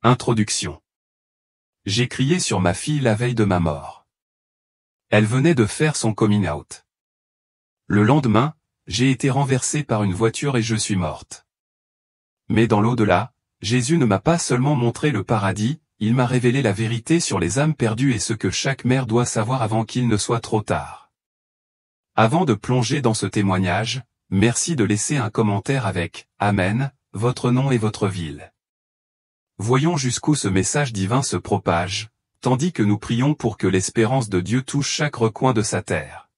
Introduction. J'ai crié sur ma fille la veille de ma mort. Elle venait de faire son coming out. Le lendemain, j'ai été renversé par une voiture et je suis morte. Mais dans l'au-delà, Jésus ne m'a pas seulement montré le paradis, il m'a révélé la vérité sur les âmes perdues et ce que chaque mère doit savoir avant qu'il ne soit trop tard. Avant de plonger dans ce témoignage, merci de laisser un commentaire avec « Amen », votre nom et votre ville. Voyons jusqu'où ce message divin se propage, tandis que nous prions pour que l'espérance de Dieu touche chaque recoin de sa terre.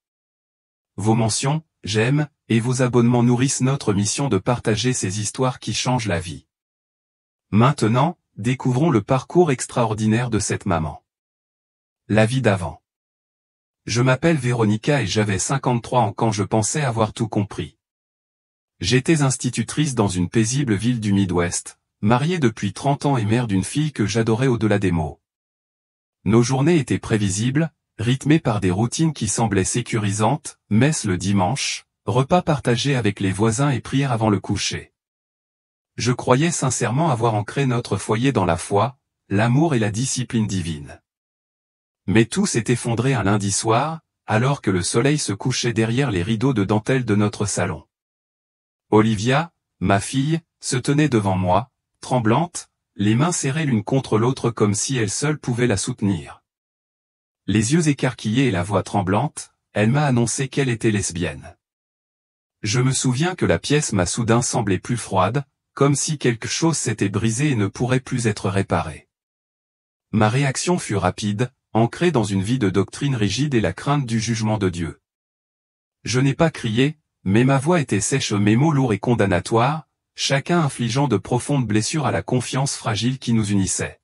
Vos mentions, j'aime, et vos abonnements nourrissent notre mission de partager ces histoires qui changent la vie. Maintenant, découvrons le parcours extraordinaire de cette maman. La vie d'avant. Je m'appelle Véronica et j'avais 53 ans quand je pensais avoir tout compris. J'étais institutrice dans une paisible ville du Midwest, mariée depuis 30 ans et mère d'une fille que j'adorais au-delà des mots. Nos journées étaient prévisibles, rythmées par des routines qui semblaient sécurisantes, messe le dimanche, repas partagés avec les voisins et prières avant le coucher. Je croyais sincèrement avoir ancré notre foyer dans la foi, l'amour et la discipline divine. Mais tout s'est effondré un lundi soir, alors que le soleil se couchait derrière les rideaux de dentelle de notre salon. Olivia, ma fille, se tenait devant moi, tremblante, les mains serrées l'une contre l'autre comme si elle seule pouvait la soutenir. Les yeux écarquillés et la voix tremblante, elle m'a annoncé qu'elle était lesbienne. Je me souviens que la pièce m'a soudain semblé plus froide, comme si quelque chose s'était brisé et ne pourrait plus être réparé. Ma réaction fut rapide, ancrée dans une vie de doctrine rigide et la crainte du jugement de Dieu. Je n'ai pas crié, mais ma voix était sèche, mes mots lourds et condamnatoires, chacun infligeant de profondes blessures à la confiance fragile qui nous unissait.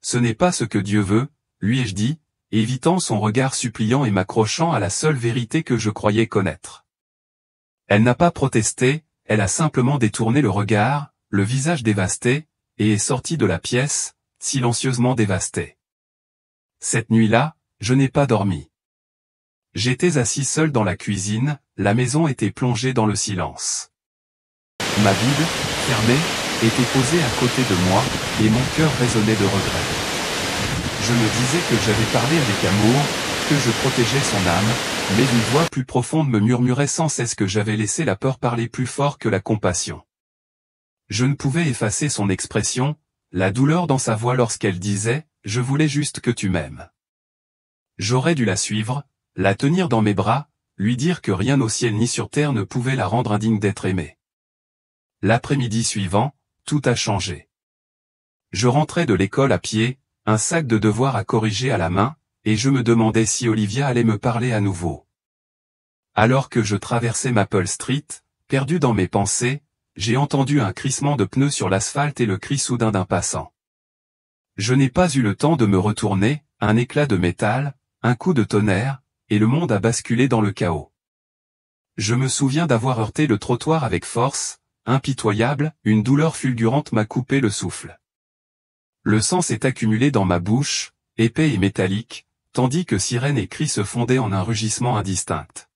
Ce n'est pas ce que Dieu veut, lui ai-je dit, évitant son regard suppliant et m'accrochant à la seule vérité que je croyais connaître. Elle n'a pas protesté, elle a simplement détourné le regard, le visage dévasté, et est sortie de la pièce, silencieusement dévastée. Cette nuit-là, je n'ai pas dormi. J'étais assis seul dans la cuisine, la maison était plongée dans le silence. Ma Bible, fermée, était posée à côté de moi, et mon cœur résonnait de regret. Je me disais que j'avais parlé avec amour, que je protégeais son âme, mais une voix plus profonde me murmurait sans cesse que j'avais laissé la peur parler plus fort que la compassion. Je ne pouvais effacer son expression, la douleur dans sa voix lorsqu'elle disait « Je voulais juste que tu m'aimes ». J'aurais dû la suivre, la tenir dans mes bras, lui dire que rien au ciel ni sur terre ne pouvait la rendre indigne d'être aimée. L'après-midi suivant, tout a changé. Je rentrais de l'école à pied, un sac de devoirs à corriger à la main, et je me demandais si Olivia allait me parler à nouveau. Alors que je traversais Maple Street, perdu dans mes pensées, j'ai entendu un crissement de pneus sur l'asphalte et le cri soudain d'un passant. Je n'ai pas eu le temps de me retourner, un éclat de métal, un coup de tonnerre, et le monde a basculé dans le chaos. Je me souviens d'avoir heurté le trottoir avec force, impitoyable, une douleur fulgurante m'a coupé le souffle. Le sang s'est accumulé dans ma bouche, épais et métallique, tandis que sirènes et cris se fondaient en un rugissement indistinct.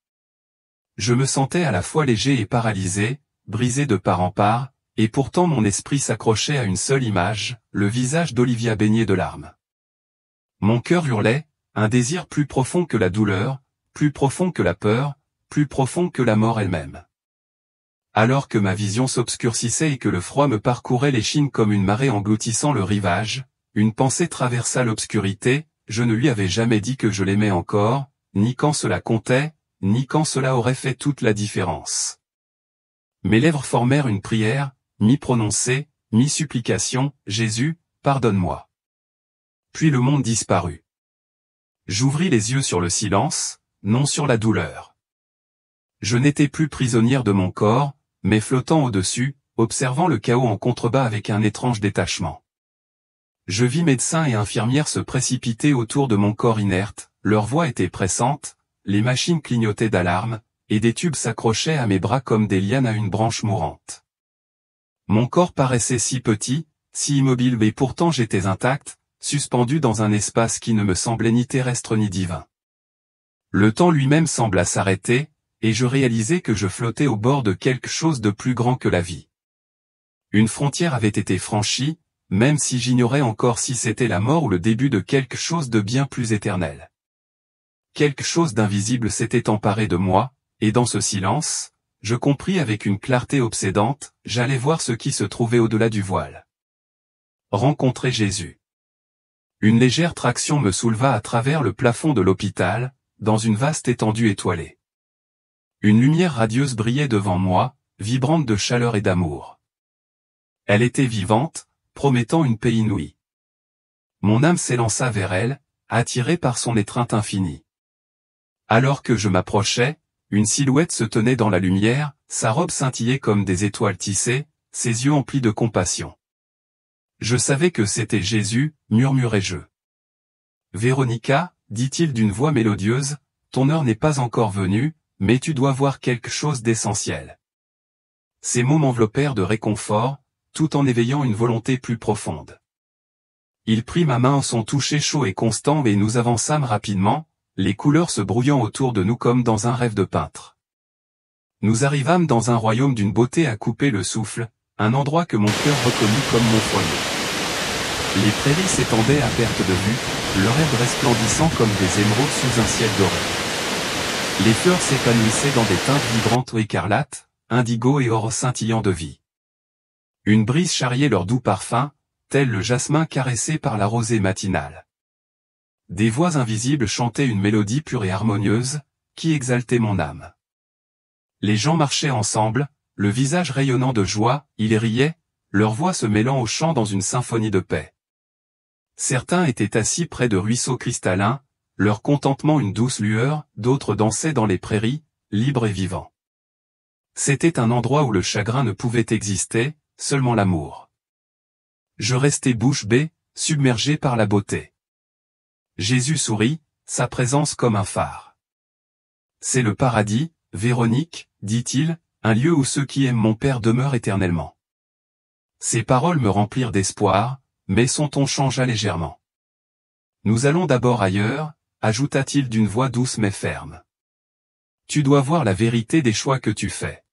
Je me sentais à la fois léger et paralysé, brisé de part en part, et pourtant mon esprit s'accrochait à une seule image, le visage d'Olivia baigné de larmes. Mon cœur hurlait, un désir plus profond que la douleur, plus profond que la peur, plus profond que la mort elle-même. Alors que ma vision s'obscurcissait et que le froid me parcourait l'échine comme une marée engloutissant le rivage, une pensée traversa l'obscurité, je ne lui avais jamais dit que je l'aimais encore, ni quand cela comptait, ni quand cela aurait fait toute la différence. Mes lèvres formèrent une prière, mi-prononcée, mi-supplication, Jésus, pardonne-moi. Puis le monde disparut. J'ouvris les yeux sur le silence, non sur la douleur. Je n'étais plus prisonnière de mon corps, mais flottant au-dessus, observant le chaos en contrebas avec un étrange détachement. Je vis médecins et infirmières se précipiter autour de mon corps inerte, leurs voix étaient pressantes, les machines clignotaient d'alarme, et des tubes s'accrochaient à mes bras comme des lianes à une branche mourante. Mon corps paraissait si petit, si immobile mais pourtant j'étais intact, suspendu dans un espace qui ne me semblait ni terrestre ni divin. Le temps lui-même sembla s'arrêter, et je réalisai que je flottais au bord de quelque chose de plus grand que la vie. Une frontière avait été franchie, même si j'ignorais encore si c'était la mort ou le début de quelque chose de bien plus éternel. Quelque chose d'invisible s'était emparé de moi, et dans ce silence, je compris avec une clarté obsédante, j'allais voir ce qui se trouvait au-delà du voile. Rencontrer Jésus. Une légère traction me souleva à travers le plafond de l'hôpital, dans une vaste étendue étoilée. Une lumière radieuse brillait devant moi, vibrante de chaleur et d'amour. Elle était vivante, promettant une paix inouïe. Mon âme s'élança vers elle, attirée par son étreinte infinie. Alors que je m'approchais, une silhouette se tenait dans la lumière, sa robe scintillait comme des étoiles tissées, ses yeux emplis de compassion. Je savais que c'était Jésus, murmurai-je. Véronica, dit-il d'une voix mélodieuse, ton heure n'est pas encore venue, mais tu dois voir quelque chose d'essentiel. Ces mots m'enveloppèrent de réconfort, tout en éveillant une volonté plus profonde. Il prit ma main en son toucher chaud et constant et nous avançâmes rapidement, les couleurs se brouillant autour de nous comme dans un rêve de peintre. Nous arrivâmes dans un royaume d'une beauté à couper le souffle, un endroit que mon cœur reconnut comme mon foyer. Les prairies s'étendaient à perte de vue, leur herbe resplendissant comme des émeraudes sous un ciel doré. Les fleurs s'épanouissaient dans des teintes vibrantes écarlates, indigo et or scintillant de vie. Une brise charriait leur doux parfum, tel le jasmin caressé par la rosée matinale. Des voix invisibles chantaient une mélodie pure et harmonieuse, qui exaltait mon âme. Les gens marchaient ensemble, le visage rayonnant de joie, ils riaient, leurs voix se mêlant au chant dans une symphonie de paix. Certains étaient assis près de ruisseaux cristallins, leur contentement une douce lueur, d'autres dansaient dans les prairies, libres et vivants. C'était un endroit où le chagrin ne pouvait exister, seulement l'amour. Je restai bouche bée, submergé par la beauté. Jésus sourit, sa présence comme un phare. C'est le paradis, Véronique, dit-il, un lieu où ceux qui aiment mon Père demeurent éternellement. Ces paroles me remplirent d'espoir, mais son ton changea légèrement. Nous allons d'abord ailleurs, ajouta-t-il d'une voix douce mais ferme. Tu dois voir la vérité des choix que tu fais.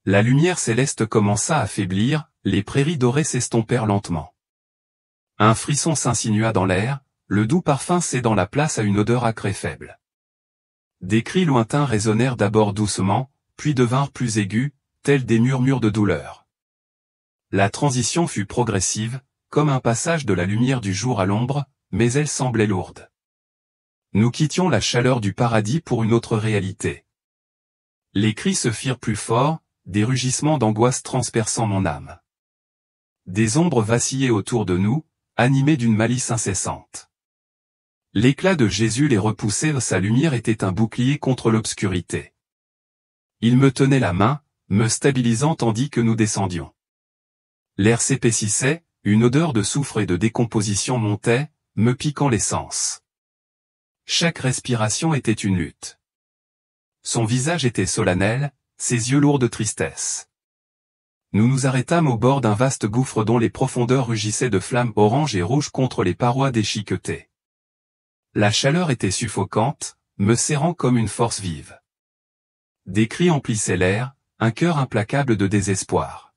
La lumière céleste commença à faiblir, les prairies dorées s'estompèrent lentement. Un frisson s'insinua dans l'air, le doux parfum cédant la place à une odeur âcre et faible. Des cris lointains résonnèrent d'abord doucement, puis devinrent plus aigus, tels des murmures de douleur. La transition fut progressive, comme un passage de la lumière du jour à l'ombre, mais elle semblait lourde. Nous quittions la chaleur du paradis pour une autre réalité. Les cris se firent plus forts, des rugissements d'angoisse transperçant mon âme. Des ombres vacillaient autour de nous, animées d'une malice incessante. L'éclat de Jésus les repoussait, sa lumière était un bouclier contre l'obscurité. Il me tenait la main, me stabilisant tandis que nous descendions. L'air s'épaississait, une odeur de soufre et de décomposition montait, me piquant les sens. Chaque respiration était une lutte. Son visage était solennel, ses yeux lourds de tristesse. Nous nous arrêtâmes au bord d'un vaste gouffre dont les profondeurs rugissaient de flammes oranges et rouges contre les parois déchiquetées. La chaleur était suffocante, me serrant comme une force vive. Des cris emplissaient l'air, un cœur implacable de désespoir.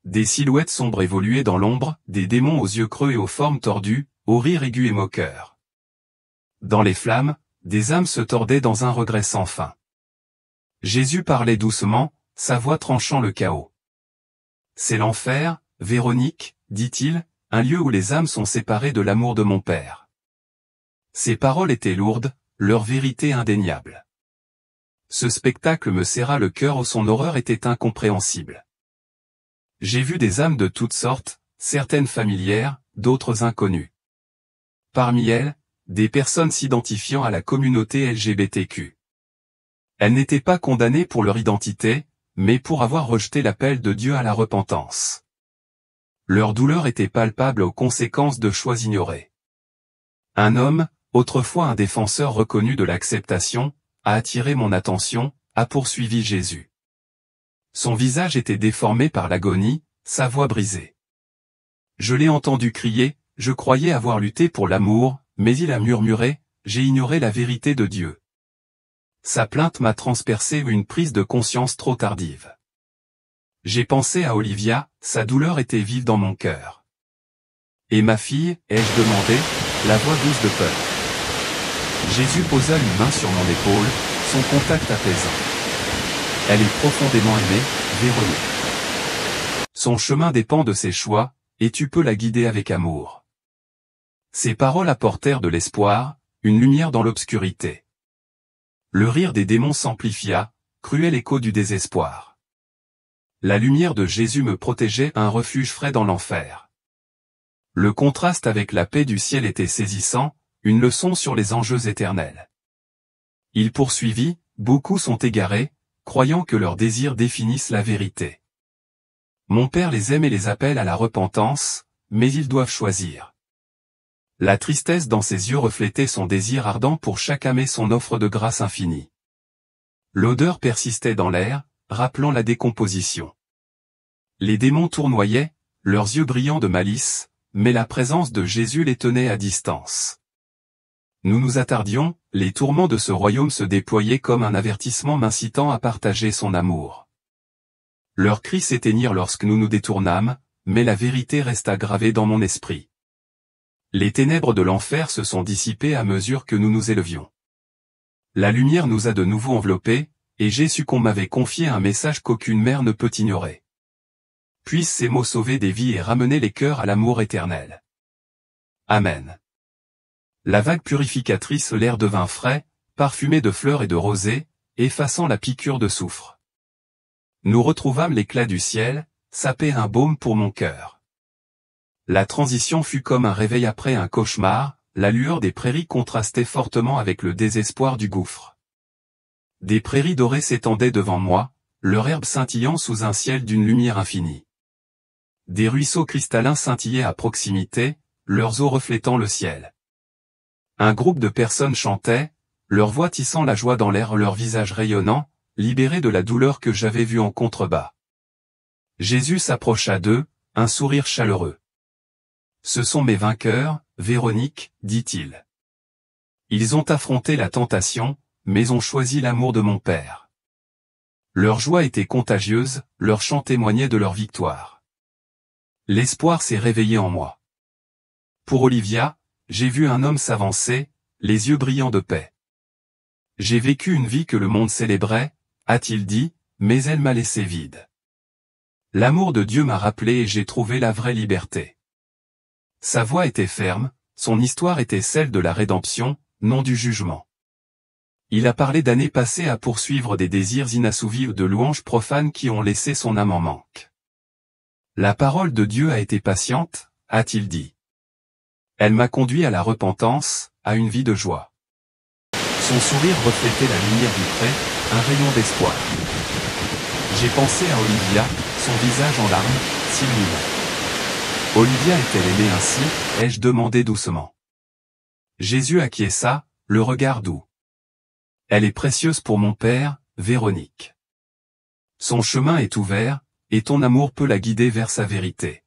Des silhouettes sombres évoluaient dans l'ombre, des démons aux yeux creux et aux formes tordues, aux rires aigus et moqueurs. Dans les flammes, des âmes se tordaient dans un regret sans fin. Jésus parlait doucement, sa voix tranchant le chaos. C'est l'enfer, Véronique, dit-il, un lieu où les âmes sont séparées de l'amour de mon Père. Ces paroles étaient lourdes, leur vérité indéniable. Ce spectacle me serra le cœur où son horreur était incompréhensible. J'ai vu des âmes de toutes sortes, certaines familières, d'autres inconnues. Parmi elles, des personnes s'identifiant à la communauté LGBTQ. Elles n'étaient pas condamnées pour leur identité, mais pour avoir rejeté l'appel de Dieu à la repentance. Leur douleur était palpable aux conséquences de choix ignorés. Un homme, autrefois un défenseur reconnu de l'acceptation, a attiré mon attention, a poursuivi Jésus. Son visage était déformé par l'agonie, sa voix brisée. Je l'ai entendu crier, je croyais avoir lutté pour l'amour, mais il a murmuré, j'ai ignoré la vérité de Dieu. Sa plainte m'a transpercé une prise de conscience trop tardive. J'ai pensé à Olivia, sa douleur était vive dans mon cœur. Et ma fille, ai-je demandé, la voix douce de peur. Jésus posa une main sur mon épaule, son contact apaisant. Elle est profondément aimée, Véronique. Son chemin dépend de ses choix, et tu peux la guider avec amour. Ces paroles apportèrent de l'espoir, une lumière dans l'obscurité. Le rire des démons s'amplifia, cruel écho du désespoir. La lumière de Jésus me protégeait, un refuge frais dans l'enfer. Le contraste avec la paix du ciel était saisissant, une leçon sur les enjeux éternels. Il poursuivit, beaucoup sont égarés, croyant que leurs désirs définissent la vérité. Mon Père les aime et les appelle à la repentance, mais ils doivent choisir. La tristesse dans ses yeux reflétait son désir ardent pour chaque âme et son offre de grâce infinie. L'odeur persistait dans l'air, rappelant la décomposition. Les démons tournoyaient, leurs yeux brillants de malice, mais la présence de Jésus les tenait à distance. Nous nous attardions, les tourments de ce royaume se déployaient comme un avertissement m'incitant à partager son amour. Leurs cris s'éteignirent lorsque nous nous détournâmes, mais la vérité resta gravée dans mon esprit. Les ténèbres de l'enfer se sont dissipées à mesure que nous nous élevions. La lumière nous a de nouveau enveloppés, et j'ai su qu'on m'avait confié un message qu'aucune mère ne peut ignorer. Puissent ces mots sauver des vies et ramener les cœurs à l'amour éternel. Amen. La vague purificatrice, l'air devint frais, parfumé de fleurs et de rosée, effaçant la piqûre de soufre. Nous retrouvâmes l'éclat du ciel, sapé un baume pour mon cœur. La transition fut comme un réveil après un cauchemar, la lueur des prairies contrastait fortement avec le désespoir du gouffre. Des prairies dorées s'étendaient devant moi, leur herbe scintillant sous un ciel d'une lumière infinie. Des ruisseaux cristallins scintillaient à proximité, leurs eaux reflétant le ciel. Un groupe de personnes chantait, leur voix tissant la joie dans l'air, leur visage rayonnant, libérés de la douleur que j'avais vue en contrebas. Jésus s'approcha d'eux, un sourire chaleureux. « Ce sont mes vainqueurs, Véronique, dit-il. Ils ont affronté la tentation, mais ont choisi l'amour de mon Père. » Leur joie était contagieuse, leur chant témoignait de leur victoire. L'espoir s'est réveillé en moi. Pour Olivia, j'ai vu un homme s'avancer, les yeux brillants de paix. J'ai vécu une vie que le monde célébrait, a-t-il dit, mais elle m'a laissé vide. L'amour de Dieu m'a rappelé et j'ai trouvé la vraie liberté. Sa voix était ferme, son histoire était celle de la rédemption, non du jugement. Il a parlé d'années passées à poursuivre des désirs inassouvis ou de louanges profanes qui ont laissé son âme en manque. La parole de Dieu a été patiente, a-t-il dit. Elle m'a conduit à la repentance, à une vie de joie. Son sourire reflétait la lumière du pré, un rayon d'espoir. J'ai pensé à Olivia, son visage en larmes, s'illuminant. Olivia est-elle aimée ainsi, ai-je demandé doucement. Jésus acquiesça, le regard doux. Elle est précieuse pour mon Père, Véronique. Son chemin est ouvert, et ton amour peut la guider vers sa vérité.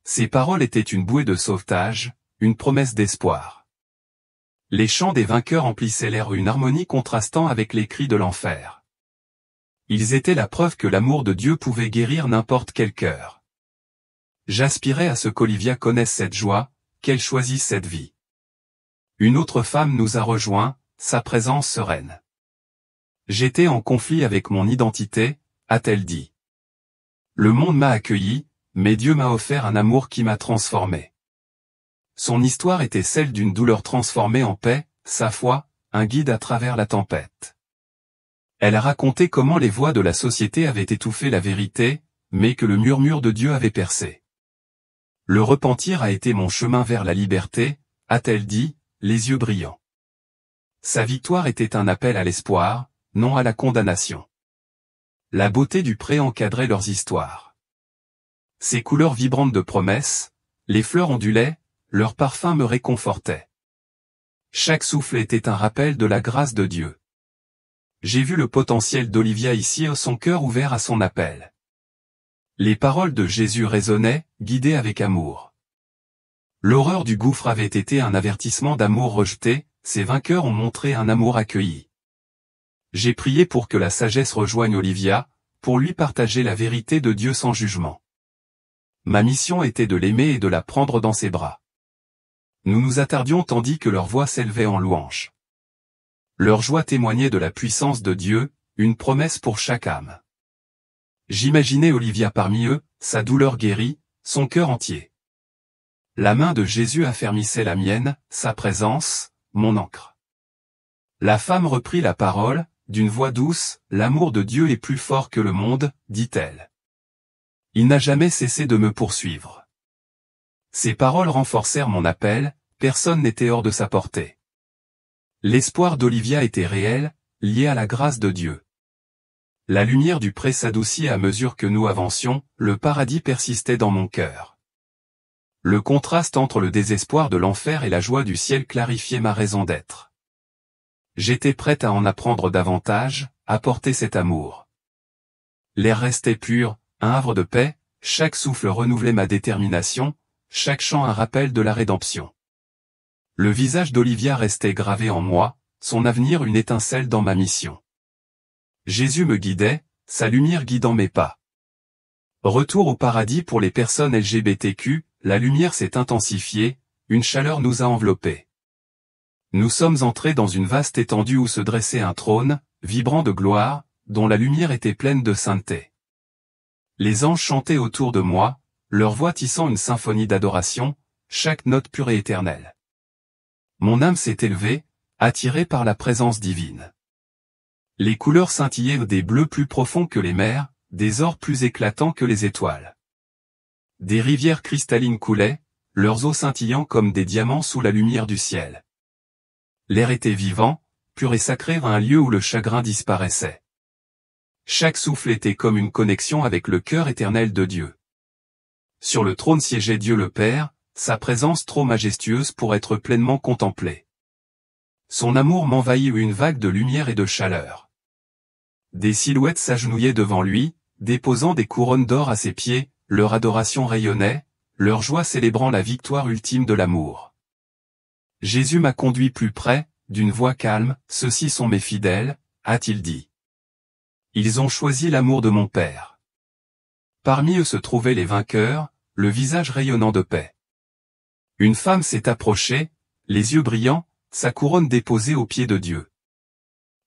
Ces paroles étaient une bouée de sauvetage, une promesse d'espoir. Les chants des vainqueurs emplissaient l'air, une harmonie contrastant avec les cris de l'enfer. Ils étaient la preuve que l'amour de Dieu pouvait guérir n'importe quel cœur. J'aspirais à ce qu'Olivia connaisse cette joie, qu'elle choisisse cette vie. Une autre femme nous a rejoints, sa présence sereine. J'étais en conflit avec mon identité, a-t-elle dit. Le monde m'a accueilli, mais Dieu m'a offert un amour qui m'a transformé. Son histoire était celle d'une douleur transformée en paix, sa foi, un guide à travers la tempête. Elle a raconté comment les voix de la société avaient étouffé la vérité, mais que le murmure de Dieu avait percé. Le repentir a été mon chemin vers la liberté, a-t-elle dit, les yeux brillants. Sa victoire était un appel à l'espoir, non à la condamnation. La beauté du pré encadrait leurs histoires. Ses couleurs vibrantes de promesses, les fleurs ondulaient, leur parfum me réconfortait. Chaque souffle était un rappel de la grâce de Dieu. J'ai vu le potentiel d'Olivia ici, son cœur ouvert à son appel. Les paroles de Jésus résonnaient, guidées avec amour. L'horreur du gouffre avait été un avertissement d'amour rejeté, ses vainqueurs ont montré un amour accueilli. J'ai prié pour que la sagesse rejoigne Olivia, pour lui partager la vérité de Dieu sans jugement. Ma mission était de l'aimer et de la prendre dans ses bras. Nous nous attardions tandis que leur voix s'élevait en louange. Leur joie témoignait de la puissance de Dieu, une promesse pour chaque âme. J'imaginais Olivia parmi eux, sa douleur guérie, son cœur entier. La main de Jésus affermissait la mienne, sa présence, mon ancre. La femme reprit la parole, d'une voix douce, « L'amour de Dieu est plus fort que le monde, » dit-elle. Il n'a jamais cessé de me poursuivre. Ces paroles renforcèrent mon appel, personne n'était hors de sa portée. L'espoir d'Olivia était réel, lié à la grâce de Dieu. La lumière du pré s'adoucit à mesure que nous avancions, le paradis persistait dans mon cœur. Le contraste entre le désespoir de l'enfer et la joie du ciel clarifiait ma raison d'être. J'étais prête à en apprendre davantage, à porter cet amour. L'air restait pur, un havre de paix, chaque souffle renouvelait ma détermination, chaque chant un rappel de la rédemption. Le visage d'Olivia restait gravé en moi, son avenir une étincelle dans ma mission. Jésus me guidait, sa lumière guidant mes pas. Retour au paradis pour les personnes LGBTQ, la lumière s'est intensifiée, une chaleur nous a enveloppés. Nous sommes entrés dans une vaste étendue où se dressait un trône, vibrant de gloire, dont la lumière était pleine de sainteté. Les anges chantaient autour de moi, leur voix tissant une symphonie d'adoration, chaque note pure et éternelle. Mon âme s'est élevée, attirée par la présence divine. Les couleurs scintillaient des bleus plus profonds que les mers, des ors plus éclatants que les étoiles. Des rivières cristallines coulaient, leurs eaux scintillant comme des diamants sous la lumière du ciel. L'air était vivant, pur et sacré, un lieu où le chagrin disparaissait. Chaque souffle était comme une connexion avec le cœur éternel de Dieu. Sur le trône siégeait Dieu le Père, sa présence trop majestueuse pour être pleinement contemplée. Son amour m'envahit une vague de lumière et de chaleur. Des silhouettes s'agenouillaient devant lui, déposant des couronnes d'or à ses pieds, leur adoration rayonnait, leur joie célébrant la victoire ultime de l'amour. Jésus m'a conduit plus près, d'une voix calme, « Ceux-ci sont mes fidèles », a-t-il dit. Ils ont choisi l'amour de mon Père. Parmi eux se trouvaient les vainqueurs, le visage rayonnant de paix. Une femme s'est approchée, les yeux brillants, sa couronne déposée aux pieds de Dieu.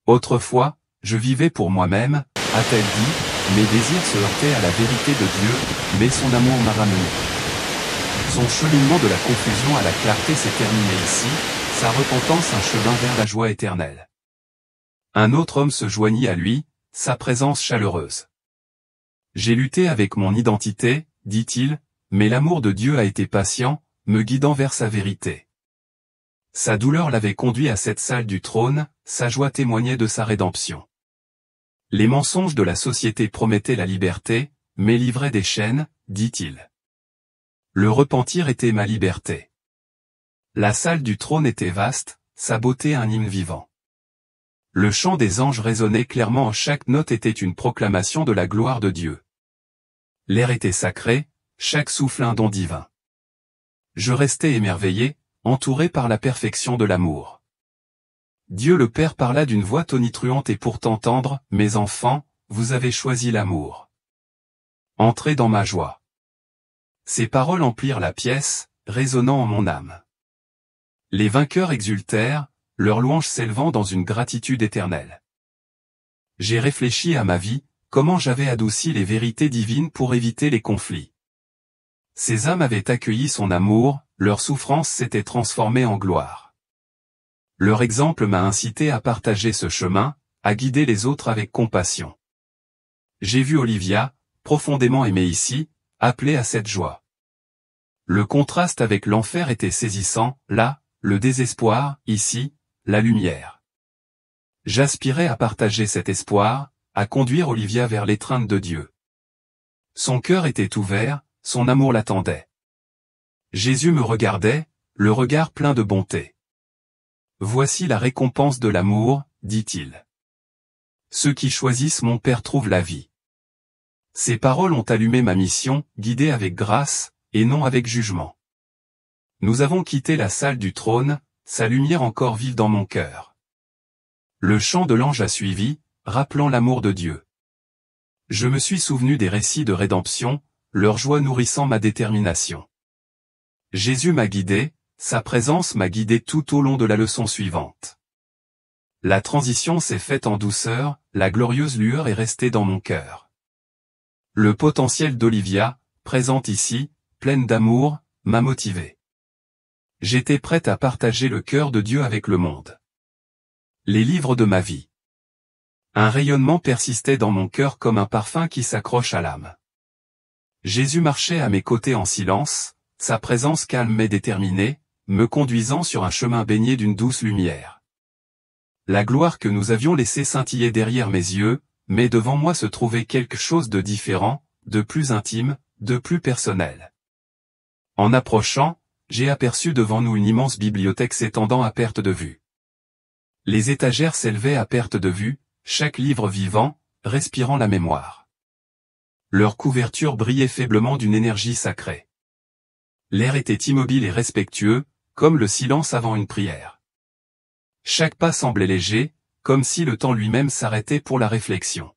Autrefois, je vivais pour moi-même, a-t-elle dit, mes désirs se heurtaient à la vérité de Dieu, mais son amour m'a ramené. Son cheminement de la confusion à la clarté s'est terminé ici, sa repentance un chemin vers la joie éternelle. Un autre homme se joignit à lui, sa présence chaleureuse. J'ai lutté avec mon identité, dit-il, mais l'amour de Dieu a été patient, me guidant vers sa vérité. Sa douleur l'avait conduit à cette salle du trône, sa joie témoignait de sa rédemption. Les mensonges de la société promettaient la liberté, mais livraient des chaînes, dit-il. Le repentir était ma liberté. La salle du trône était vaste, sa beauté un hymne vivant. Le chant des anges résonnait clairement, chaque note était une proclamation de la gloire de Dieu. L'air était sacré, chaque souffle un don divin. Je restais émerveillé, entouré par la perfection de l'amour. Dieu le Père parla d'une voix tonitruante et pourtant tendre, « Mes enfants, vous avez choisi l'amour. Entrez dans ma joie. » Ces paroles emplirent la pièce, résonnant en mon âme. Les vainqueurs exultèrent, leur louange s'élevant dans une gratitude éternelle. J'ai réfléchi à ma vie, comment j'avais adouci les vérités divines pour éviter les conflits. Ces âmes avaient accueilli son amour, leur souffrance s'était transformée en gloire. Leur exemple m'a incité à partager ce chemin, à guider les autres avec compassion. J'ai vu Olivia, profondément aimée ici, appelée à cette joie. Le contraste avec l'enfer était saisissant, là, le désespoir, ici, la lumière. J'aspirais à partager cet espoir, à conduire Olivia vers l'étreinte de Dieu. Son cœur était ouvert, son amour l'attendait. Jésus me regardait, le regard plein de bonté. Voici la récompense de l'amour, dit-il. Ceux qui choisissent mon Père trouvent la vie. Ces paroles ont allumé ma mission, guidée avec grâce, et non avec jugement. Nous avons quitté la salle du trône, sa lumière encore vive dans mon cœur. Le chant de l'ange a suivi, rappelant l'amour de Dieu. Je me suis souvenu des récits de rédemption, leur joie nourrissant ma détermination. Jésus m'a guidé, sa présence m'a guidé tout au long de la leçon suivante. La transition s'est faite en douceur, la glorieuse lueur est restée dans mon cœur. Le potentiel d'Olivia, présente ici, pleine d'amour, m'a motivé. J'étais prête à partager le cœur de Dieu avec le monde. Les livres de ma vie. Un rayonnement persistait dans mon cœur comme un parfum qui s'accroche à l'âme. Jésus marchait à mes côtés en silence, sa présence calme mais déterminée, me conduisant sur un chemin baigné d'une douce lumière. La gloire que nous avions laissée scintiller derrière mes yeux, mais devant moi se trouvait quelque chose de différent, de plus intime, de plus personnel. En approchant, j'ai aperçu devant nous une immense bibliothèque s'étendant à perte de vue. Les étagères s'élevaient à perte de vue, chaque livre vivant, respirant la mémoire. Leur couverture brillait faiblement d'une énergie sacrée. L'air était immobile et respectueux, comme le silence avant une prière. Chaque pas semblait léger, comme si le temps lui-même s'arrêtait pour la réflexion.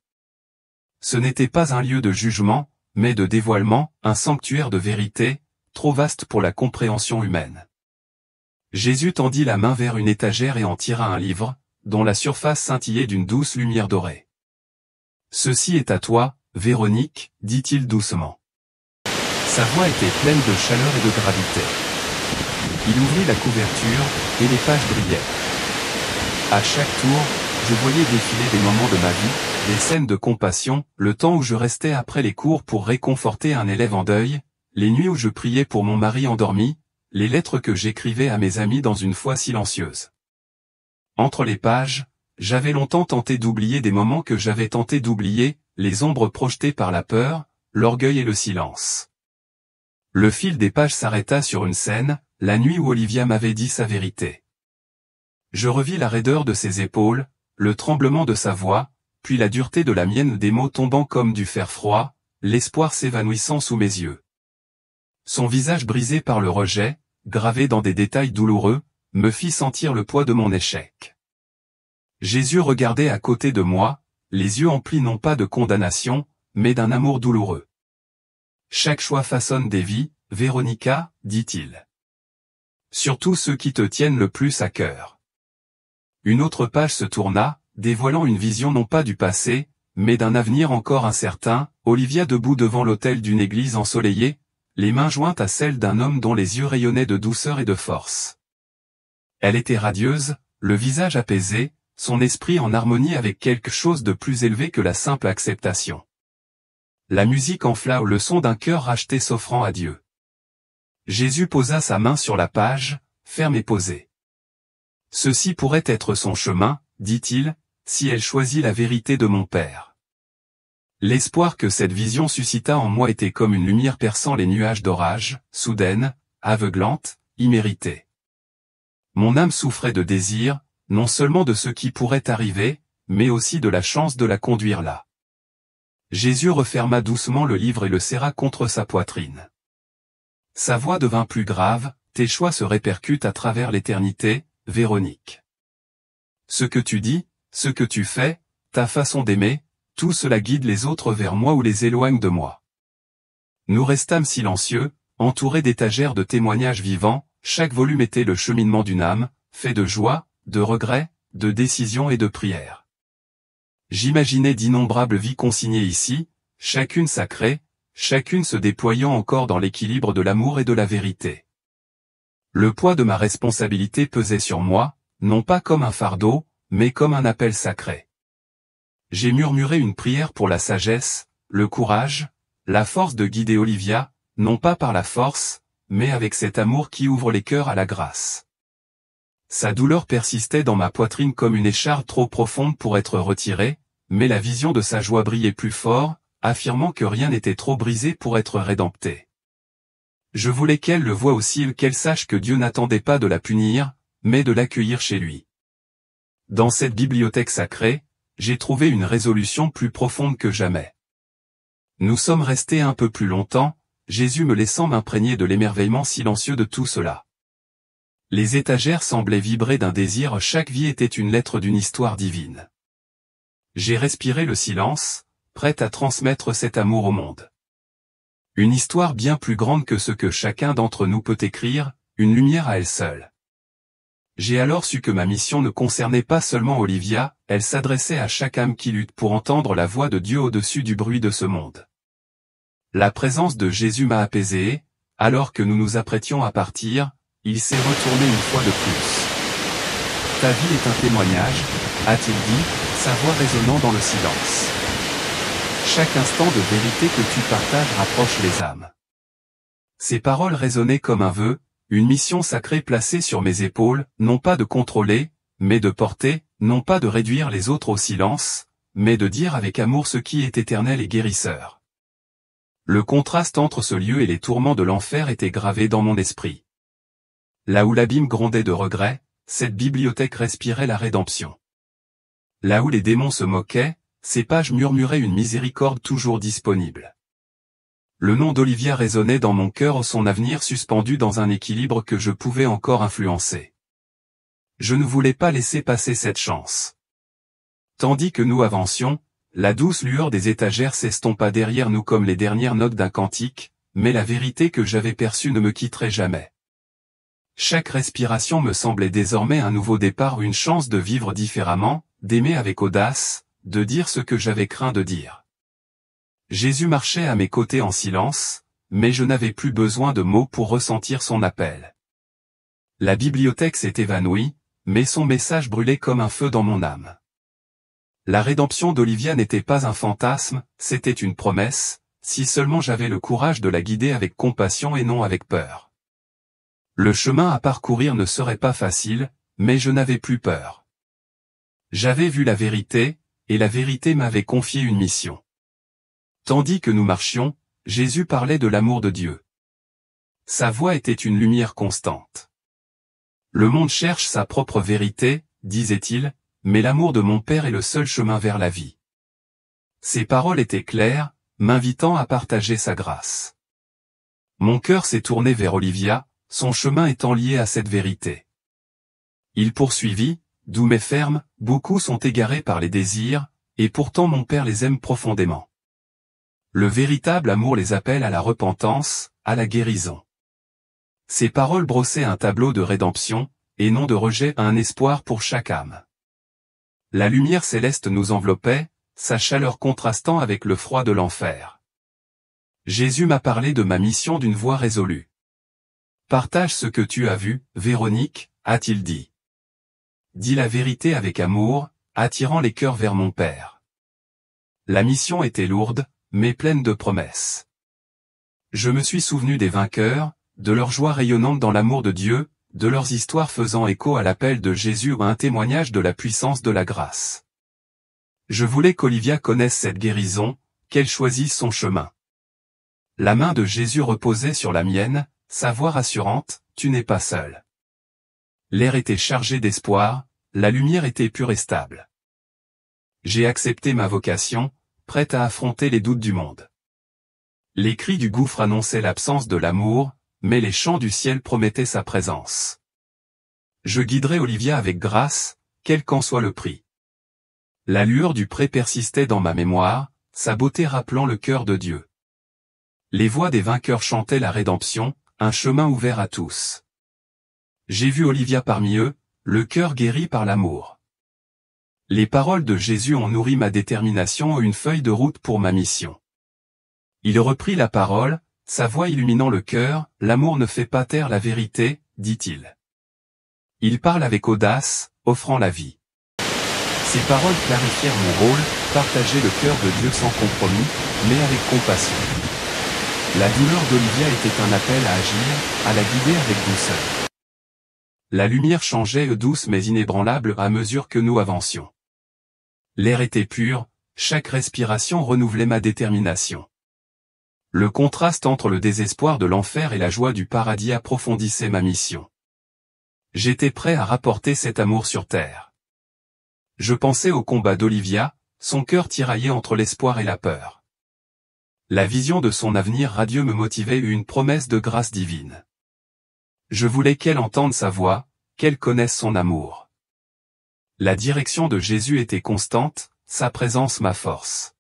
Ce n'était pas un lieu de jugement, mais de dévoilement, un sanctuaire de vérité, trop vaste pour la compréhension humaine. Jésus tendit la main vers une étagère et en tira un livre, dont la surface scintillait d'une douce lumière dorée. « Ceci est à toi, Véronique, dit-il doucement. » Sa voix était pleine de chaleur et de gravité. Il ouvrit la couverture, et les pages brillaient. À chaque tour, je voyais défiler des moments de ma vie, des scènes de compassion, le temps où je restais après les cours pour réconforter un élève en deuil, les nuits où je priais pour mon mari endormi, les lettres que j'écrivais à mes amis dans une foi silencieuse. Entre les pages, j'avais longtemps tenté d'oublier des moments que j'avais tenté d'oublier, les ombres projetées par la peur, l'orgueil et le silence. Le fil des pages s'arrêta sur une scène, la nuit où Olivia m'avait dit sa vérité. Je revis la raideur de ses épaules, le tremblement de sa voix, puis la dureté de la mienne, des mots tombant comme du fer froid, l'espoir s'évanouissant sous mes yeux. Son visage brisé par le rejet, gravé dans des détails douloureux, me fit sentir le poids de mon échec. Jésus regardait à côté de moi, les yeux emplis non pas de condamnation, mais d'un amour douloureux. Chaque choix façonne des vies, Véronica, dit-il. Surtout ceux qui te tiennent le plus à cœur. Une autre page se tourna, dévoilant une vision non pas du passé, mais d'un avenir encore incertain, Olivia debout devant l'autel d'une église ensoleillée, les mains jointes à celles d'un homme dont les yeux rayonnaient de douceur et de force. Elle était radieuse, le visage apaisé, son esprit en harmonie avec quelque chose de plus élevé que la simple acceptation. La musique enfla le son d'un cœur racheté s'offrant à Dieu. Jésus posa sa main sur la page, ferme et posée. Ceci pourrait être son chemin, dit-il, si elle choisit la vérité de mon Père. L'espoir que cette vision suscita en moi était comme une lumière perçant les nuages d'orage, soudaine, aveuglante, imméritée. Mon âme souffrait de désir, non seulement de ce qui pourrait arriver, mais aussi de la chance de la conduire là. Jésus referma doucement le livre et le serra contre sa poitrine. Sa voix devint plus grave, tes choix se répercutent à travers l'éternité, Véronique. Ce que tu dis, ce que tu fais, ta façon d'aimer, tout cela guide les autres vers moi ou les éloigne de moi. Nous restâmes silencieux, entourés d'étagères de témoignages vivants, chaque volume était le cheminement d'une âme, fait de joie, de regrets, de décisions et de prières. J'imaginais d'innombrables vies consignées ici, chacune sacrée, chacune se déployant encore dans l'équilibre de l'amour et de la vérité. Le poids de ma responsabilité pesait sur moi, non pas comme un fardeau, mais comme un appel sacré. J'ai murmuré une prière pour la sagesse, le courage, la force de guider Olivia, non pas par la force, mais avec cet amour qui ouvre les cœurs à la grâce. Sa douleur persistait dans ma poitrine comme une écharpe trop profonde pour être retirée, mais la vision de sa joie brillait plus fort, affirmant que rien n'était trop brisé pour être rédempté. Je voulais qu'elle le voie aussi, qu'elle sache que Dieu n'attendait pas de la punir, mais de l'accueillir chez lui. Dans cette bibliothèque sacrée, j'ai trouvé une résolution plus profonde que jamais. Nous sommes restés un peu plus longtemps, Jésus me laissant m'imprégner de l'émerveillement silencieux de tout cela. Les étagères semblaient vibrer d'un désir, chaque vie était une lettre d'une histoire divine. J'ai respiré le silence, prête à transmettre cet amour au monde. Une histoire bien plus grande que ce que chacun d'entre nous peut écrire, une lumière à elle seule. J'ai alors su que ma mission ne concernait pas seulement Olivia, elle s'adressait à chaque âme qui lutte pour entendre la voix de Dieu au-dessus du bruit de ce monde. La présence de Jésus m'a apaisé, alors que nous nous apprêtions à partir, il s'est retourné une fois de plus. Ta vie est un témoignage, a-t-il dit, sa voix résonnant dans le silence. Chaque instant de vérité que tu partages rapproche les âmes. Ces paroles résonnaient comme un vœu, une mission sacrée placée sur mes épaules, non pas de contrôler, mais de porter, non pas de réduire les autres au silence, mais de dire avec amour ce qui est éternel et guérisseur. Le contraste entre ce lieu et les tourments de l'enfer était gravé dans mon esprit. Là où l'abîme grondait de regret, cette bibliothèque respirait la rédemption. Là où les démons se moquaient, ces pages murmuraient une miséricorde toujours disponible. Le nom d'Olivia résonnait dans mon cœur, son avenir suspendu dans un équilibre que je pouvais encore influencer. Je ne voulais pas laisser passer cette chance. Tandis que nous avancions, la douce lueur des étagères s'estompa derrière nous comme les dernières notes d'un cantique, mais la vérité que j'avais perçue ne me quitterait jamais. Chaque respiration me semblait désormais un nouveau départ, une chance de vivre différemment, d'aimer avec audace, de dire ce que j'avais craint de dire. Jésus marchait à mes côtés en silence, mais je n'avais plus besoin de mots pour ressentir son appel. La bibliothèque s'est évanouie, mais son message brûlait comme un feu dans mon âme. La rédemption d'Olivia n'était pas un fantasme, c'était une promesse, si seulement j'avais le courage de la guider avec compassion et non avec peur. Le chemin à parcourir ne serait pas facile, mais je n'avais plus peur. J'avais vu la vérité, et la vérité m'avait confié une mission. Tandis que nous marchions, Jésus parlait de l'amour de Dieu. Sa voix était une lumière constante. Le monde cherche sa propre vérité, disait-il, mais l'amour de mon Père est le seul chemin vers la vie. Ses paroles étaient claires, m'invitant à partager sa grâce. Mon cœur s'est tourné vers Olivia, son chemin étant lié à cette vérité. Il poursuivit, doux mais ferme, beaucoup sont égarés par les désirs, et pourtant mon Père les aime profondément. Le véritable amour les appelle à la repentance, à la guérison. Ces paroles brossaient un tableau de rédemption, et non de rejet, un espoir pour chaque âme. La lumière céleste nous enveloppait, sa chaleur contrastant avec le froid de l'enfer. Jésus m'a parlé de ma mission d'une voix résolue. Partage ce que tu as vu, Véronique, a-t-il dit. Dis la vérité avec amour, attirant les cœurs vers mon Père. La mission était lourde, mais pleine de promesses. Je me suis souvenu des vainqueurs, de leur joie rayonnante dans l'amour de Dieu, de leurs histoires faisant écho à l'appel de Jésus ou à un témoignage de la puissance de la grâce. Je voulais qu'Olivia connaisse cette guérison, qu'elle choisisse son chemin. La main de Jésus reposait sur la mienne, sa voix rassurante, tu n'es pas seul. L'air était chargé d'espoir, la lumière était pure et stable. J'ai accepté ma vocation, prête à affronter les doutes du monde. Les cris du gouffre annonçaient l'absence de l'amour, mais les chants du ciel promettaient sa présence. Je guiderai Olivia avec grâce, quel qu'en soit le prix. La lueur du pré persistait dans ma mémoire, sa beauté rappelant le cœur de Dieu. Les voix des vainqueurs chantaient la rédemption, un chemin ouvert à tous. J'ai vu Olivia parmi eux, le cœur guéri par l'amour. Les paroles de Jésus ont nourri ma détermination, une feuille de route pour ma mission. Il reprit la parole, sa voix illuminant le cœur, l'amour ne fait pas taire la vérité, dit-il. Il parle avec audace, offrant la vie. Ces paroles clarifièrent mon rôle, partager le cœur de Dieu sans compromis, mais avec compassion. La douleur d'Olivia était un appel à agir, à la guider avec douceur. La lumière changeait douce mais inébranlable à mesure que nous avancions. L'air était pur, chaque respiration renouvelait ma détermination. Le contraste entre le désespoir de l'enfer et la joie du paradis approfondissait ma mission. J'étais prêt à rapporter cet amour sur terre. Je pensais au combat d'Olivia, son cœur tiraillé entre l'espoir et la peur. La vision de son avenir radieux me motivait, une promesse de grâce divine. Je voulais qu'elle entende sa voix, qu'elle connaisse son amour. La direction de Jésus était constante, sa présence ma force.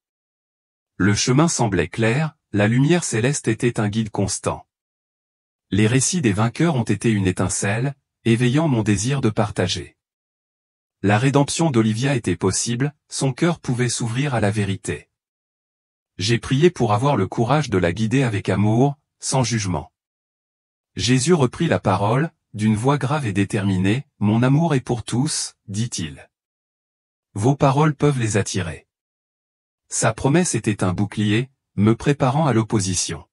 Le chemin semblait clair, la lumière céleste était un guide constant. Les récits des vainqueurs ont été une étincelle, éveillant mon désir de partager. La rédemption d'Olivia était possible, son cœur pouvait s'ouvrir à la vérité. J'ai prié pour avoir le courage de la guider avec amour, sans jugement. Jésus reprit la parole, d'une voix grave et déterminée, « Mon amour est pour tous, dit-il. Vos paroles peuvent les attirer. » Sa promesse était un bouclier, me préparant à l'opposition.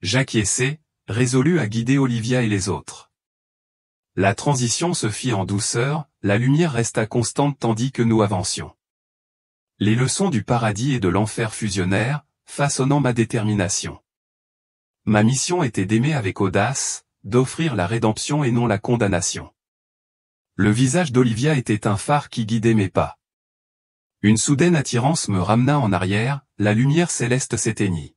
J'acquiesçai, résolu à guider Olivia et les autres. La transition se fit en douceur, la lumière resta constante tandis que nous avancions. Les leçons du paradis et de l'enfer fusionnèrent, façonnant ma détermination. Ma mission était d'aimer avec audace, d'offrir la rédemption et non la condamnation. Le visage d'Olivia était un phare qui guidait mes pas. Une soudaine attirance me ramena en arrière, la lumière céleste s'éteignit.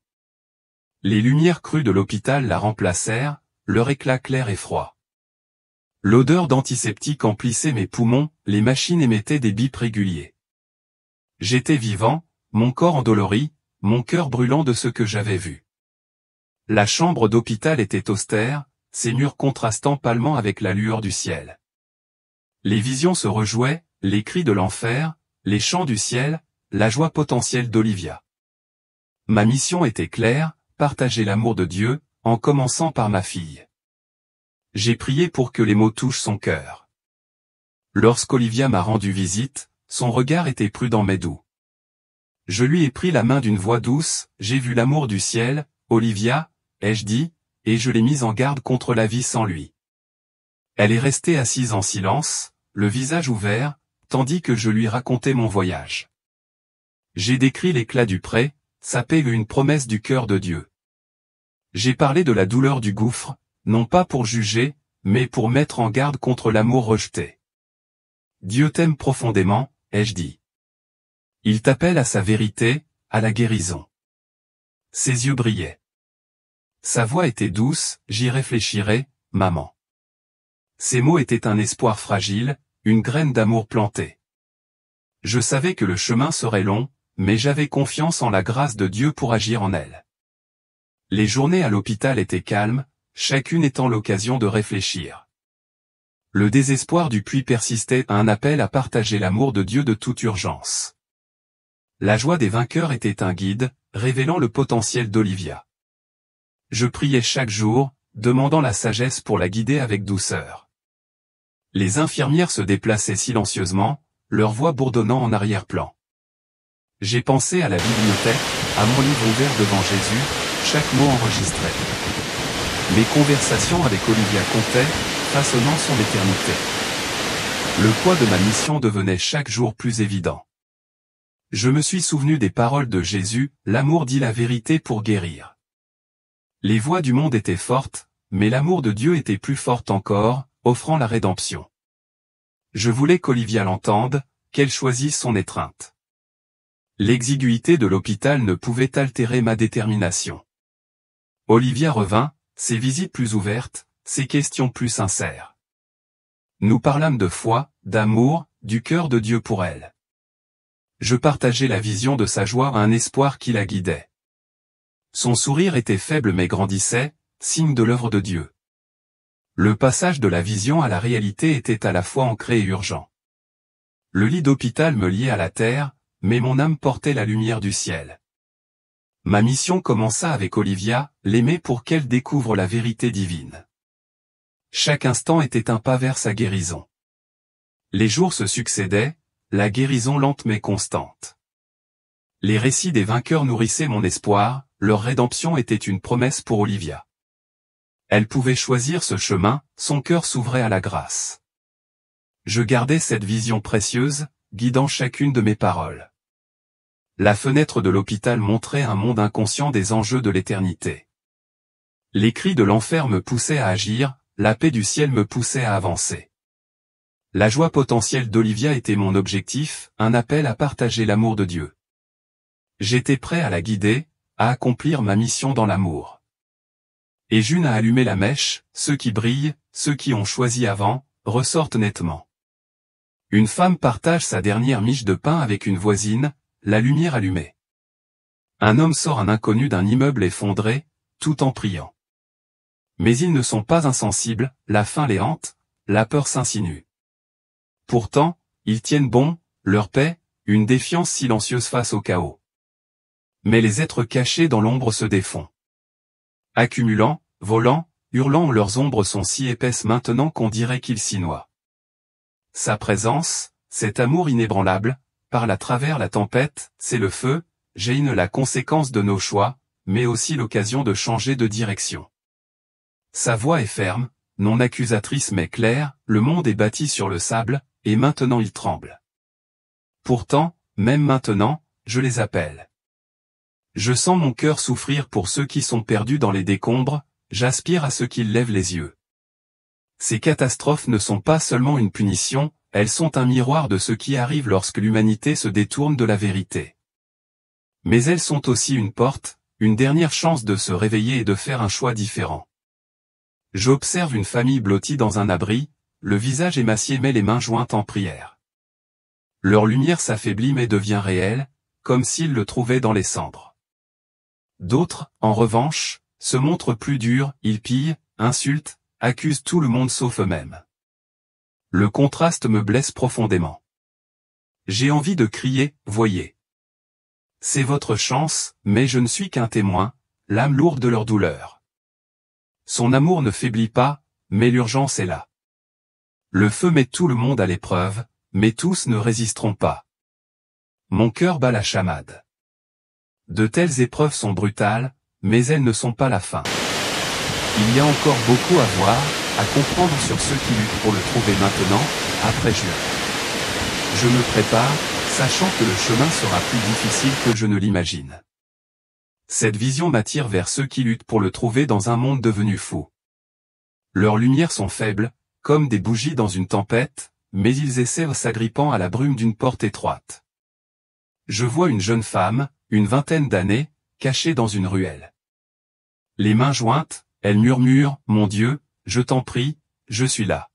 Les lumières crues de l'hôpital la remplacèrent, leur éclat clair et froid. L'odeur d'antiseptique emplissait mes poumons, les machines émettaient des bips réguliers. J'étais vivant, mon corps endolori, mon cœur brûlant de ce que j'avais vu. La chambre d'hôpital était austère, ses murs contrastant pâlement avec la lueur du ciel. Les visions se rejouaient, les cris de l'enfer, les chants du ciel, la joie potentielle d'Olivia. Ma mission était claire, partager l'amour de Dieu, en commençant par ma fille. J'ai prié pour que les mots touchent son cœur. Lorsqu'Olivia m'a rendu visite, son regard était prudent mais doux. Je lui ai pris la main d'une voix douce, j'ai vu l'amour du ciel, Olivia, ai-je dit, et je l'ai mise en garde contre la vie sans lui. Elle est restée assise en silence, le visage ouvert, tandis que je lui racontais mon voyage. J'ai décrit l'éclat du pré, sa paix et une promesse du cœur de Dieu. J'ai parlé de la douleur du gouffre, non pas pour juger, mais pour mettre en garde contre l'amour rejeté. Dieu t'aime profondément, ai-je dit. Il t'appelle à sa vérité, à la guérison. Ses yeux brillaient. Sa voix était douce, j'y réfléchirai, maman. Ces mots étaient un espoir fragile, une graine d'amour plantée. Je savais que le chemin serait long, mais j'avais confiance en la grâce de Dieu pour agir en elle. Les journées à l'hôpital étaient calmes, chacune étant l'occasion de réfléchir. Le désespoir du puits persistait, un appel à partager l'amour de Dieu de toute urgence. La joie des vainqueurs était un guide, révélant le potentiel d'Olivia. Je priais chaque jour, demandant la sagesse pour la guider avec douceur. Les infirmières se déplaçaient silencieusement, leur voix bourdonnant en arrière-plan. J'ai pensé à la bibliothèque, à mon livre ouvert devant Jésus, chaque mot enregistré. Mes conversations avec Olivia comptaient, façonnant son éternité. Le poids de ma mission devenait chaque jour plus évident. Je me suis souvenu des paroles de Jésus, l'amour dit la vérité pour guérir. Les voix du monde étaient fortes, mais l'amour de Dieu était plus fort encore, offrant la rédemption. Je voulais qu'Olivia l'entende, qu'elle choisisse son étreinte. L'exiguïté de l'hôpital ne pouvait altérer ma détermination. Olivia revint, ses visites plus ouvertes, ses questions plus sincères. Nous parlâmes de foi, d'amour, du cœur de Dieu pour elle. Je partageais la vision de sa joie, un espoir qui la guidait. Son sourire était faible mais grandissait, signe de l'œuvre de Dieu. Le passage de la vision à la réalité était à la fois ancré et urgent. Le lit d'hôpital me liait à la terre, mais mon âme portait la lumière du ciel. Ma mission commença avec Olivia, l'aimer pour qu'elle découvre la vérité divine. Chaque instant était un pas vers sa guérison. Les jours se succédaient, la guérison lente mais constante. Les récits des vainqueurs nourrissaient mon espoir, leur rédemption était une promesse pour Olivia. Elle pouvait choisir ce chemin, son cœur s'ouvrait à la grâce. Je gardais cette vision précieuse, guidant chacune de mes paroles. La fenêtre de l'hôpital montrait un monde inconscient des enjeux de l'éternité. Les cris de l'enfer me poussaient à agir, la paix du ciel me poussait à avancer. La joie potentielle d'Olivia était mon objectif, un appel à partager l'amour de Dieu. J'étais prêt à la guider, à accomplir ma mission dans l'amour. Et June a allumé la mèche, ceux qui brillent, ceux qui ont choisi avant, ressortent nettement. Une femme partage sa dernière miche de pain avec une voisine, la lumière allumée. Un homme sort un inconnu d'un immeuble effondré, tout en priant. Mais ils ne sont pas insensibles, la faim les hante, la peur s'insinue. Pourtant, ils tiennent bon, leur paix, une défiance silencieuse face au chaos. Mais les êtres cachés dans l'ombre se défont. Accumulant, volant, hurlant, leurs ombres sont si épaisses maintenant qu'on dirait qu'ils s'y noient. Sa présence, cet amour inébranlable, parle à travers la tempête, c'est le feu, Jain la conséquence de nos choix, mais aussi l'occasion de changer de direction. Sa voix est ferme, non accusatrice mais claire, le monde est bâti sur le sable, et maintenant il tremble. Pourtant, même maintenant, je les appelle. Je sens mon cœur souffrir pour ceux qui sont perdus dans les décombres, j'aspire à ce qu'ils lèvent les yeux. Ces catastrophes ne sont pas seulement une punition, elles sont un miroir de ce qui arrive lorsque l'humanité se détourne de la vérité. Mais elles sont aussi une porte, une dernière chance de se réveiller et de faire un choix différent. J'observe une famille blottie dans un abri, le visage émacié mais les mains jointes en prière. Leur lumière s'affaiblit mais devient réelle, comme s'ils le trouvaient dans les cendres. D'autres, en revanche, se montrent plus durs, ils pillent, insultent, accusent tout le monde sauf eux-mêmes. Le contraste me blesse profondément. J'ai envie de crier, voyez. C'est votre chance, mais je ne suis qu'un témoin, l'âme lourde de leur douleur. Son amour ne faiblit pas, mais l'urgence est là. Le feu met tout le monde à l'épreuve, mais tous ne résisteront pas. Mon cœur bat la chamade. De telles épreuves sont brutales, mais elles ne sont pas la fin. Il y a encore beaucoup à voir, à comprendre sur ceux qui luttent pour le trouver maintenant, après juin. Je me prépare, sachant que le chemin sera plus difficile que je ne l'imagine. Cette vision m'attire vers ceux qui luttent pour le trouver dans un monde devenu fou. Leurs lumières sont faibles, comme des bougies dans une tempête, mais ils essaient s'agrippant à la brume d'une porte étroite. Je vois une jeune femme, une vingtaine d'années, cachée dans une ruelle. Les mains jointes, elle murmure, « Mon Dieu, je t'en prie, je suis là. »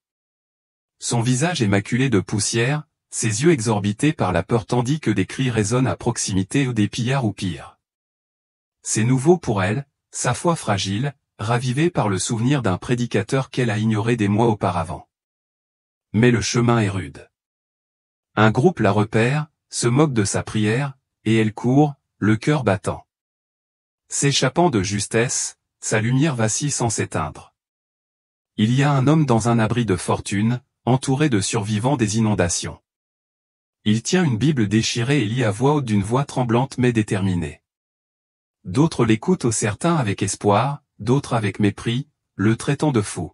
Son visage est maculé de poussière, ses yeux exorbités par la peur tandis que des cris résonnent à proximité ou des pillards ou pire. C'est nouveau pour elle, sa foi fragile, ravivée par le souvenir d'un prédicateur qu'elle a ignoré des mois auparavant. Mais le chemin est rude. Un groupe la repère, se moque de sa prière, et elle court, le cœur battant. S'échappant de justesse, sa lumière vacille sans s'éteindre. Il y a un homme dans un abri de fortune, entouré de survivants des inondations. Il tient une Bible déchirée et lit à voix haute d'une voix tremblante mais déterminée. D'autres l'écoutent, certains avec espoir, d'autres avec mépris, le traitant de fou.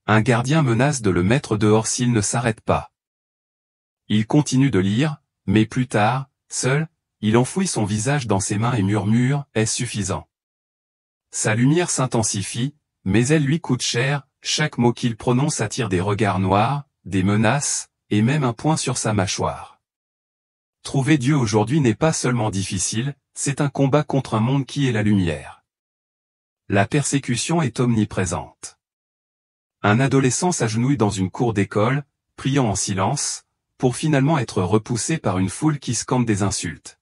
Un gardien menace de le mettre dehors s'il ne s'arrête pas. Il continue de lire, mais plus tard, seul, il enfouit son visage dans ses mains et murmure, « Est-ce suffisant ?» Sa lumière s'intensifie, mais elle lui coûte cher, chaque mot qu'il prononce attire des regards noirs, des menaces, et même un poing sur sa mâchoire. Trouver Dieu aujourd'hui n'est pas seulement difficile, c'est un combat contre un monde qui est la lumière. La persécution est omniprésente. Un adolescent s'agenouille dans une cour d'école, priant en silence, pour finalement être repoussé par une foule qui scande des insultes.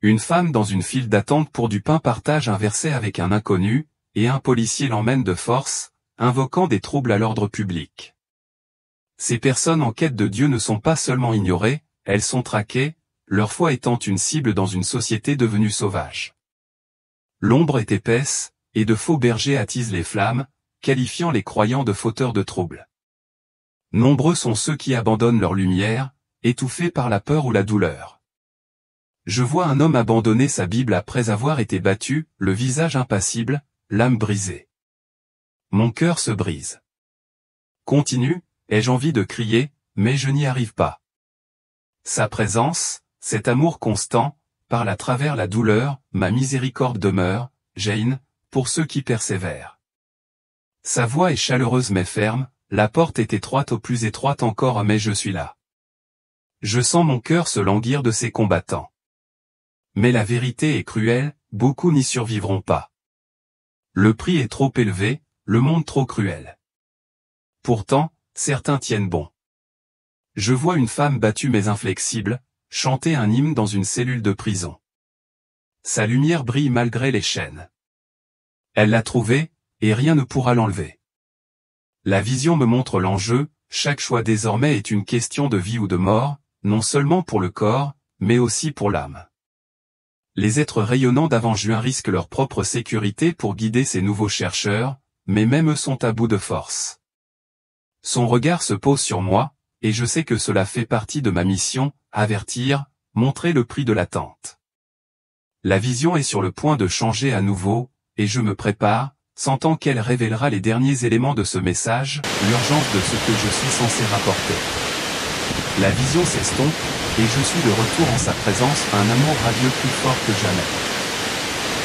Une femme dans une file d'attente pour du pain partage un verset avec un inconnu, et un policier l'emmène de force, invoquant des troubles à l'ordre public. Ces personnes en quête de Dieu ne sont pas seulement ignorées, elles sont traquées, leur foi étant une cible dans une société devenue sauvage. L'ombre est épaisse, et de faux bergers attisent les flammes, qualifiant les croyants de fauteurs de troubles. Nombreux sont ceux qui abandonnent leur lumière, étouffés par la peur ou la douleur. Je vois un homme abandonner sa Bible après avoir été battu, le visage impassible, l'âme brisée. Mon cœur se brise. Continue, ai-je envie de crier, mais je n'y arrive pas. Sa présence, cet amour constant, parle à travers la douleur, ma miséricorde demeure, Jain, pour ceux qui persévèrent. Sa voix est chaleureuse mais ferme, la porte est étroite au plus étroite encore mais je suis là. Je sens mon cœur se languir de ses combattants. Mais la vérité est cruelle, beaucoup n'y survivront pas. Le prix est trop élevé, le monde trop cruel. Pourtant, certains tiennent bon. Je vois une femme battue mais inflexible, chanter un hymne dans une cellule de prison. Sa lumière brille malgré les chaînes. Elle l'a trouvé, et rien ne pourra l'enlever. La vision me montre l'enjeu, chaque choix désormais est une question de vie ou de mort, non seulement pour le corps, mais aussi pour l'âme. Les êtres rayonnants d'avant-juin risquent leur propre sécurité pour guider ces nouveaux chercheurs, mais même eux sont à bout de force. Son regard se pose sur moi, et je sais que cela fait partie de ma mission, avertir, montrer le prix de l'attente. La vision est sur le point de changer à nouveau, et je me prépare, sentant qu'elle révélera les derniers éléments de ce message, l'urgence de ce que je suis censé rapporter. La vision s'estompe, et je suis de retour en sa présence, un amour radieux plus fort que jamais.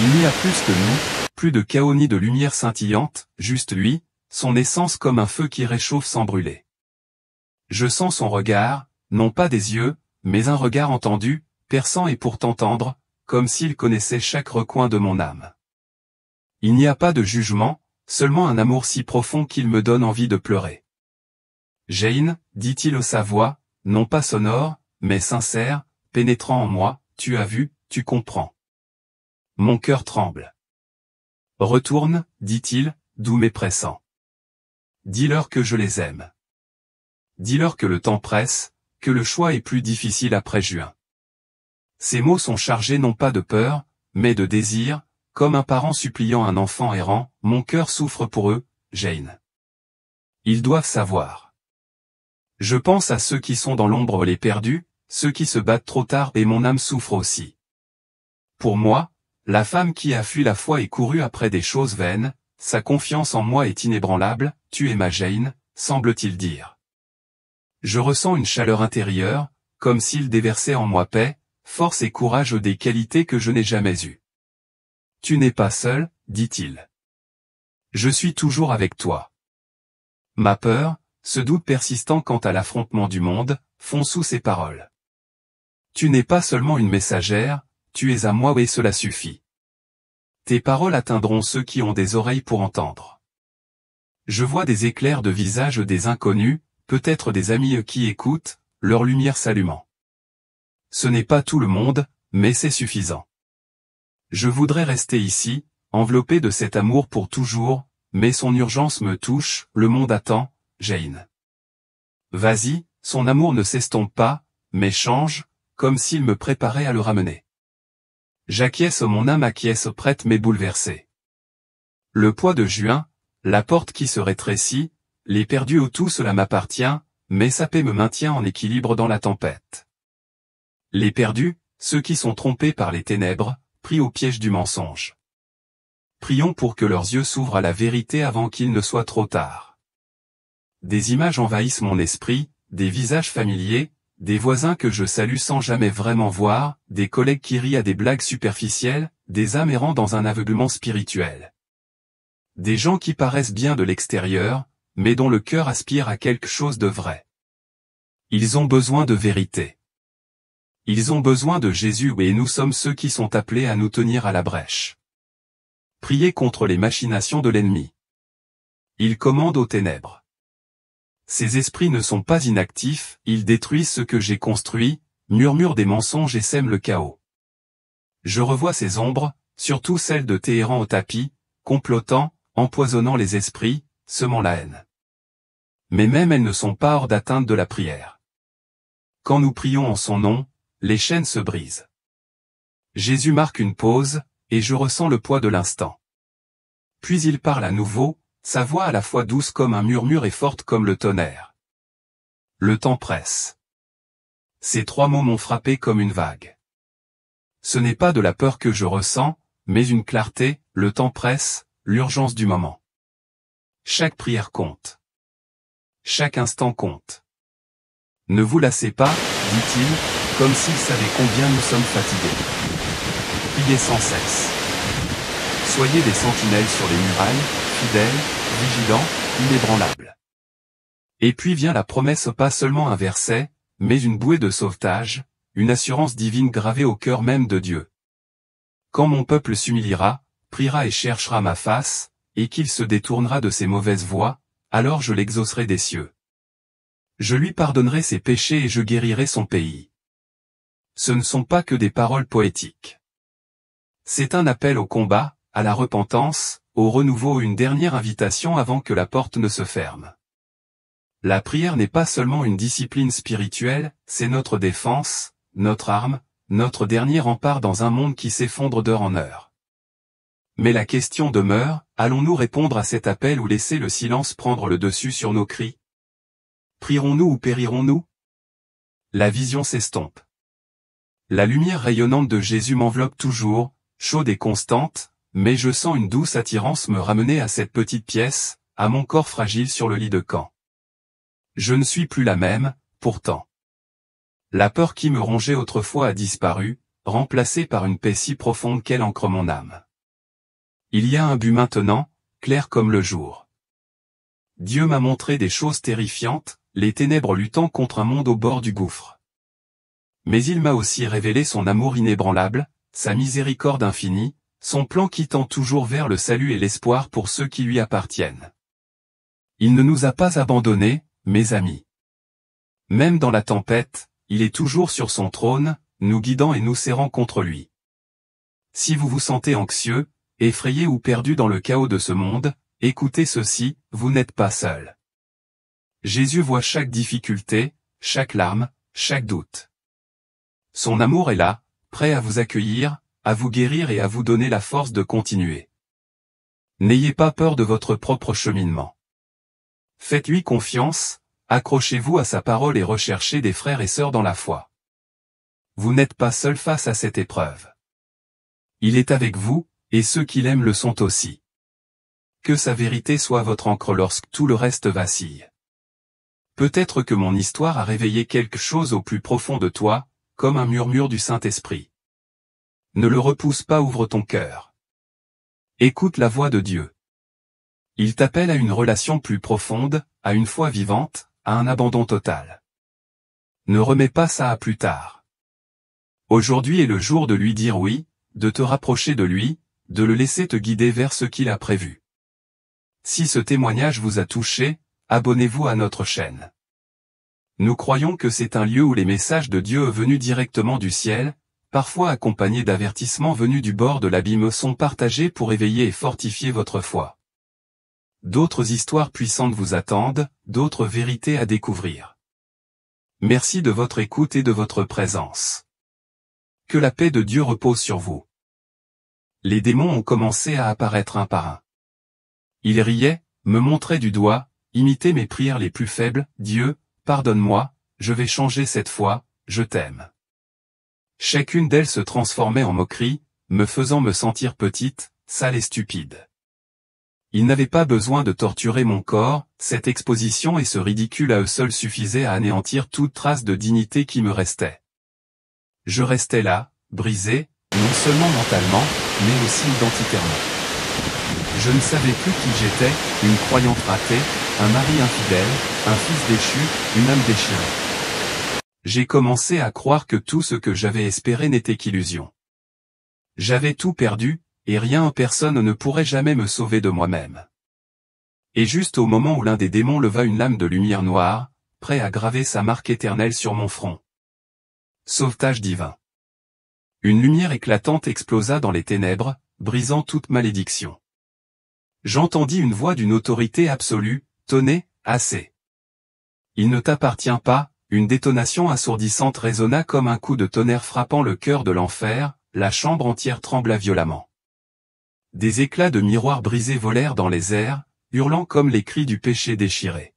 Il n'y a plus que nous, plus de chaos ni de lumière scintillante, juste lui, son essence comme un feu qui réchauffe sans brûler. Je sens son regard, non pas des yeux, mais un regard entendu, perçant et pourtant tendre, comme s'il connaissait chaque recoin de mon âme. Il n'y a pas de jugement, seulement un amour si profond qu'il me donne envie de pleurer. Jane, dit-il à sa voix, non pas sonore, mais sincère, pénétrant en moi, tu as vu, tu comprends. Mon cœur tremble. Retourne, dit-il, doux mais pressant. Dis-leur que je les aime. Dis-leur que le temps presse, que le choix est plus difficile après juin. Ces mots sont chargés non pas de peur, mais de désir, comme un parent suppliant un enfant errant, mon cœur souffre pour eux, Jane. Ils doivent savoir. Je pense à ceux qui sont dans l'ombre les perdus, ceux qui se battent trop tard et mon âme souffre aussi. Pour moi, la femme qui a fui la foi et couru après des choses vaines, sa confiance en moi est inébranlable, tu es ma Jane, semble-t-il dire. Je ressens une chaleur intérieure, comme s'il déversait en moi paix, force et courage des qualités que je n'ai jamais eues. Tu n'es pas seul, dit-il. Je suis toujours avec toi. Ma peur, ce doute persistant quant à l'affrontement du monde, fond sous ces paroles. Tu n'es pas seulement une messagère, tu es à moi et cela suffit. Tes paroles atteindront ceux qui ont des oreilles pour entendre. Je vois des éclairs de visage des inconnus, peut-être des amis qui écoutent, leur lumière s'allumant. Ce n'est pas tout le monde, mais c'est suffisant. Je voudrais rester ici, enveloppé de cet amour pour toujours, mais son urgence me touche, le monde attend, Jane. Vas-y, son amour ne s'estompe pas, mais change, comme s'il me préparait à le ramener. J'acquiesce, mon âme acquiesce prête mais bouleversée. Le poids de juin, la porte qui se rétrécit, les perdus au tout cela m'appartient, mais sa paix me maintient en équilibre dans la tempête. Les perdus, ceux qui sont trompés par les ténèbres, pris au piège du mensonge. Prions pour que leurs yeux s'ouvrent à la vérité avant qu'il ne soit trop tard. Des images envahissent mon esprit, des visages familiers, des voisins que je salue sans jamais vraiment voir, des collègues qui rient à des blagues superficielles, des âmes errant dans un aveuglement spirituel. Des gens qui paraissent bien de l'extérieur, mais dont le cœur aspire à quelque chose de vrai. Ils ont besoin de vérité. Ils ont besoin de Jésus et nous sommes ceux qui sont appelés à nous tenir à la brèche. Priez contre les machinations de l'ennemi. Il commande aux ténèbres. Ces esprits ne sont pas inactifs, ils détruisent ce que j'ai construit, murmurent des mensonges et sèment le chaos. Je revois ces ombres, surtout celles de Téhéran au tapis, complotant, empoisonnant les esprits, semant la haine. Mais même elles ne sont pas hors d'atteinte de la prière. Quand nous prions en son nom, les chaînes se brisent. Jésus marque une pause, et je ressens le poids de l'instant. Puis il parle à nouveau, sa voix à la fois douce comme un murmure et forte comme le tonnerre. Le temps presse. Ces trois mots m'ont frappé comme une vague. Ce n'est pas de la peur que je ressens, mais une clarté, le temps presse, l'urgence du moment. Chaque prière compte. Chaque instant compte. Ne vous lassez pas, dit-il, comme s'il savait combien nous sommes fatigués. Priez sans cesse. Soyez des sentinelles sur les murailles, fidèles, vigilants, inébranlables. Et puis vient la promesse, pas seulement un verset, mais une bouée de sauvetage, une assurance divine gravée au cœur même de Dieu. Quand mon peuple s'humiliera, priera et cherchera ma face, et qu'il se détournera de ses mauvaises voies, alors je l'exaucerai des cieux. Je lui pardonnerai ses péchés et je guérirai son pays. Ce ne sont pas que des paroles poétiques. C'est un appel au combat, à la repentance, au renouveau, une dernière invitation avant que la porte ne se ferme. La prière n'est pas seulement une discipline spirituelle, c'est notre défense, notre arme, notre dernier rempart dans un monde qui s'effondre d'heure en heure. Mais la question demeure, allons-nous répondre à cet appel ou laisser le silence prendre le dessus sur nos cris? Prierons-nous ou périrons-nous? La vision s'estompe. La lumière rayonnante de Jésus m'enveloppe toujours, chaude et constante, mais je sens une douce attirance me ramener à cette petite pièce, à mon corps fragile sur le lit de camp. Je ne suis plus la même, pourtant. La peur qui me rongeait autrefois a disparu, remplacée par une paix si profonde qu'elle ancre mon âme. Il y a un but maintenant, clair comme le jour. Dieu m'a montré des choses terrifiantes, les ténèbres luttant contre un monde au bord du gouffre. Mais il m'a aussi révélé son amour inébranlable, sa miséricorde infinie, son plan qui tend toujours vers le salut et l'espoir pour ceux qui lui appartiennent. Il ne nous a pas abandonnés, mes amis. Même dans la tempête, il est toujours sur son trône, nous guidant et nous serrant contre lui. Si vous vous sentez anxieux, effrayé ou perdu dans le chaos de ce monde, écoutez ceci, vous n'êtes pas seul. Jésus voit chaque difficulté, chaque larme, chaque doute. Son amour est là, prêt à vous accueillir, à vous guérir et à vous donner la force de continuer. N'ayez pas peur de votre propre cheminement. Faites-lui confiance, accrochez-vous à sa parole et recherchez des frères et sœurs dans la foi. Vous n'êtes pas seul face à cette épreuve. Il est avec vous, et ceux qui l'aiment le sont aussi. Que sa vérité soit votre ancre lorsque tout le reste vacille. Peut-être que mon histoire a réveillé quelque chose au plus profond de toi, comme un murmure du Saint-Esprit. Ne le repousse pas, ouvre ton cœur. Écoute la voix de Dieu. Il t'appelle à une relation plus profonde, à une foi vivante, à un abandon total. Ne remets pas ça à plus tard. Aujourd'hui est le jour de lui dire oui, de te rapprocher de lui, de le laisser te guider vers ce qu'il a prévu. Si ce témoignage vous a touché, abonnez-vous à notre chaîne. Nous croyons que c'est un lieu où les messages de Dieu venus directement du ciel, parfois accompagnés d'avertissements venus du bord de l'abîme, sont partagés pour éveiller et fortifier votre foi. D'autres histoires puissantes vous attendent, d'autres vérités à découvrir. Merci de votre écoute et de votre présence. Que la paix de Dieu repose sur vous. Les démons ont commencé à apparaître un par un. Ils riaient, me montraient du doigt, imitaient mes prières les plus faibles, Dieu, pardonne-moi, je vais changer cette fois, je t'aime. Chacune d'elles se transformait en moquerie, me faisant me sentir petite, sale et stupide. Ils n'avaient pas besoin de torturer mon corps, cette exposition et ce ridicule à eux seuls suffisaient à anéantir toute trace de dignité qui me restait. Je restais là, brisé, non seulement mentalement, mais aussi identitairement. Je ne savais plus qui j'étais, une croyante ratée, un mari infidèle, un fils déchu, une âme déchirée. J'ai commencé à croire que tout ce que j'avais espéré n'était qu'illusion. J'avais tout perdu, et rien en personne ne pourrait jamais me sauver de moi-même. Et juste au moment où l'un des démons leva une lame de lumière noire, prêt à graver sa marque éternelle sur mon front. Sauvetage divin. Une lumière éclatante explosa dans les ténèbres, brisant toute malédiction. J'entendis une voix d'une autorité absolue, tonner, assez. Il ne t'appartient pas, une détonation assourdissante résonna comme un coup de tonnerre frappant le cœur de l'enfer, la chambre entière trembla violemment. Des éclats de miroirs brisés volèrent dans les airs, hurlant comme les cris du péché déchiré.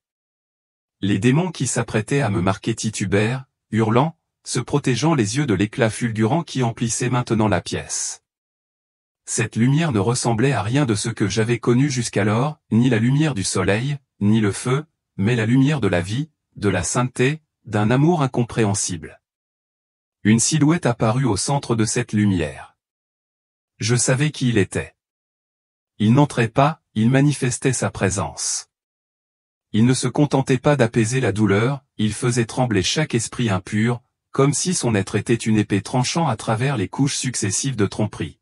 Les démons qui s'apprêtaient à me marquer titubèrent, hurlant, se protégeant les yeux de l'éclat fulgurant qui emplissait maintenant la pièce. Cette lumière ne ressemblait à rien de ce que j'avais connu jusqu'alors, ni la lumière du soleil, ni le feu, mais la lumière de la vie, de la sainteté, d'un amour incompréhensible. Une silhouette apparut au centre de cette lumière. Je savais qui il était. Il n'entrait pas, il manifestait sa présence. Il ne se contentait pas d'apaiser la douleur, il faisait trembler chaque esprit impur, comme si son être était une épée tranchant à travers les couches successives de tromperie.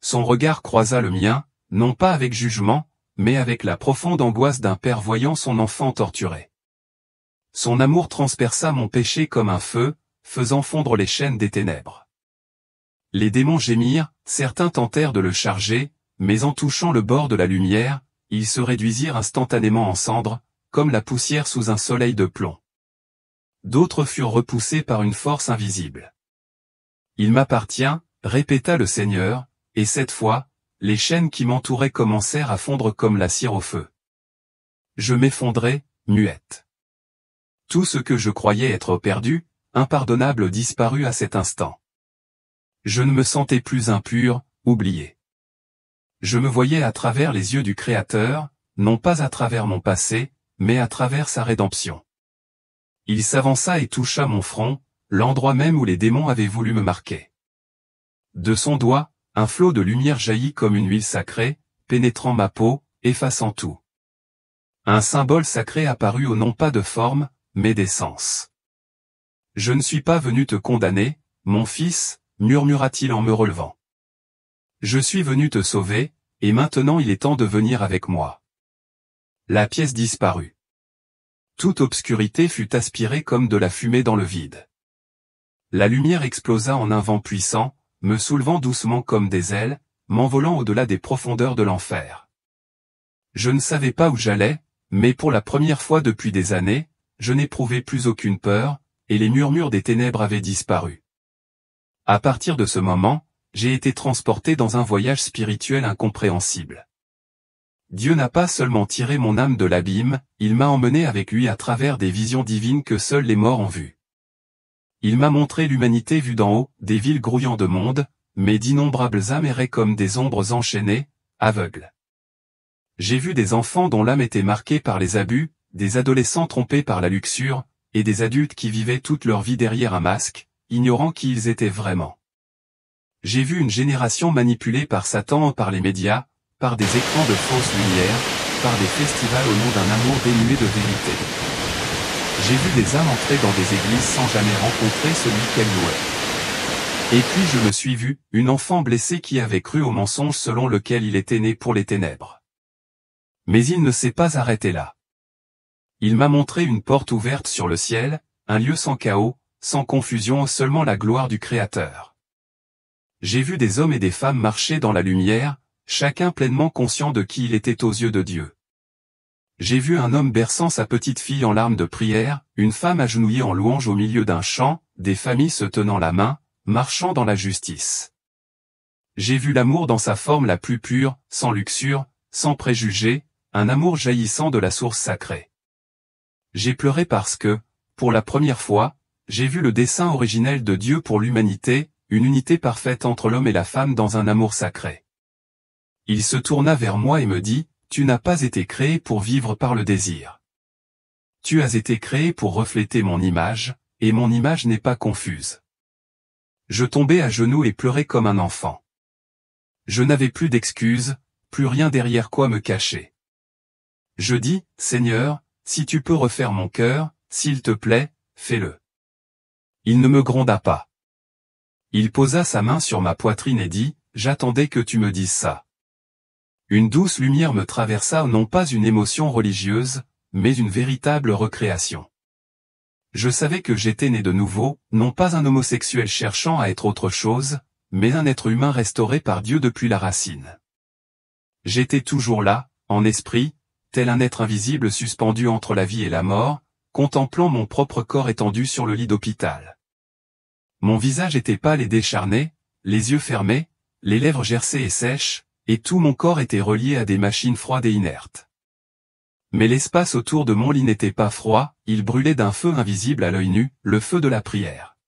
Son regard croisa le mien, non pas avec jugement, mais avec la profonde angoisse d'un père voyant son enfant torturé. Son amour transperça mon péché comme un feu, faisant fondre les chaînes des ténèbres. Les démons gémirent, certains tentèrent de le charger, mais en touchant le bord de la lumière, ils se réduisirent instantanément en cendres, comme la poussière sous un soleil de plomb. D'autres furent repoussés par une force invisible. Il m'appartient, répéta le Seigneur, et cette fois, les chaînes qui m'entouraient commencèrent à fondre comme la cire au feu. Je m'effondrai, muette. Tout ce que je croyais être perdu, impardonnable disparut à cet instant. Je ne me sentais plus impur, oublié. Je me voyais à travers les yeux du Créateur, non pas à travers mon passé, mais à travers sa rédemption. Il s'avança et toucha mon front, l'endroit même où les démons avaient voulu me marquer. De son doigt, un flot de lumière jaillit comme une huile sacrée, pénétrant ma peau, effaçant tout. Un symbole sacré apparut au non pas de forme, mais d'essence. « Je ne suis pas venu te condamner, mon fils, murmura-t-il en me relevant. Je suis venu te sauver, et maintenant il est temps de venir avec moi. La pièce disparut. Toute obscurité fut aspirée comme de la fumée dans le vide. La lumière explosa en un vent puissant, me soulevant doucement comme des ailes, m'envolant au-delà des profondeurs de l'enfer. Je ne savais pas où j'allais, mais pour la première fois depuis des années, je n'éprouvais plus aucune peur, et les murmures des ténèbres avaient disparu. À partir de ce moment, j'ai été transporté dans un voyage spirituel incompréhensible. Dieu n'a pas seulement tiré mon âme de l'abîme, il m'a emmené avec lui à travers des visions divines que seuls les morts ont vues. Il m'a montré l'humanité vue d'en haut, des villes grouillant de monde, mais d'innombrables âmes erraient comme des ombres enchaînées, aveugles. J'ai vu des enfants dont l'âme était marquée par les abus, des adolescents trompés par la luxure, et des adultes qui vivaient toute leur vie derrière un masque, ignorant qui ils étaient vraiment. J'ai vu une génération manipulée par Satan, par les médias, par des écrans de fausses lumières, par des festivals au nom d'un amour dénué de vérité. J'ai vu des âmes entrer dans des églises sans jamais rencontrer celui qu'elles louaient. Et puis je me suis vu, une enfant blessée qui avait cru au mensonge selon lequel il était né pour les ténèbres. Mais il ne s'est pas arrêté là. Il m'a montré une porte ouverte sur le ciel, un lieu sans chaos, sans confusion, seulement la gloire du Créateur. J'ai vu des hommes et des femmes marcher dans la lumière, chacun pleinement conscient de qui il était aux yeux de Dieu. J'ai vu un homme berçant sa petite fille en larmes de prière, une femme agenouillée en louange au milieu d'un chant, des familles se tenant la main, marchant dans la justice. J'ai vu l'amour dans sa forme la plus pure, sans luxure, sans préjugés, un amour jaillissant de la source sacrée. J'ai pleuré parce que, pour la première fois, j'ai vu le dessein originel de Dieu pour l'humanité, une unité parfaite entre l'homme et la femme dans un amour sacré. Il se tourna vers moi et me dit, « Tu n'as pas été créé pour vivre par le désir. Tu as été créé pour refléter mon image, et mon image n'est pas confuse. » Je tombai à genoux et pleurai comme un enfant. Je n'avais plus d'excuses, plus rien derrière quoi me cacher. Je dis, « Seigneur, si tu peux refaire mon cœur, s'il te plaît, fais-le. » Il ne me gronda pas. Il posa sa main sur ma poitrine et dit, « J'attendais que tu me dises ça. » Une douce lumière me traversa, non pas une émotion religieuse, mais une véritable recréation. Je savais que j'étais né de nouveau, non pas un homosexuel cherchant à être autre chose, mais un être humain restauré par Dieu depuis la racine. J'étais toujours là, en esprit, tel un être invisible suspendu entre la vie et la mort, contemplant mon propre corps étendu sur le lit d'hôpital. Mon visage était pâle et décharné, les yeux fermés, les lèvres gercées et sèches, et tout mon corps était relié à des machines froides et inertes. Mais l'espace autour de mon lit n'était pas froid, il brûlait d'un feu invisible à l'œil nu, le feu de la prière.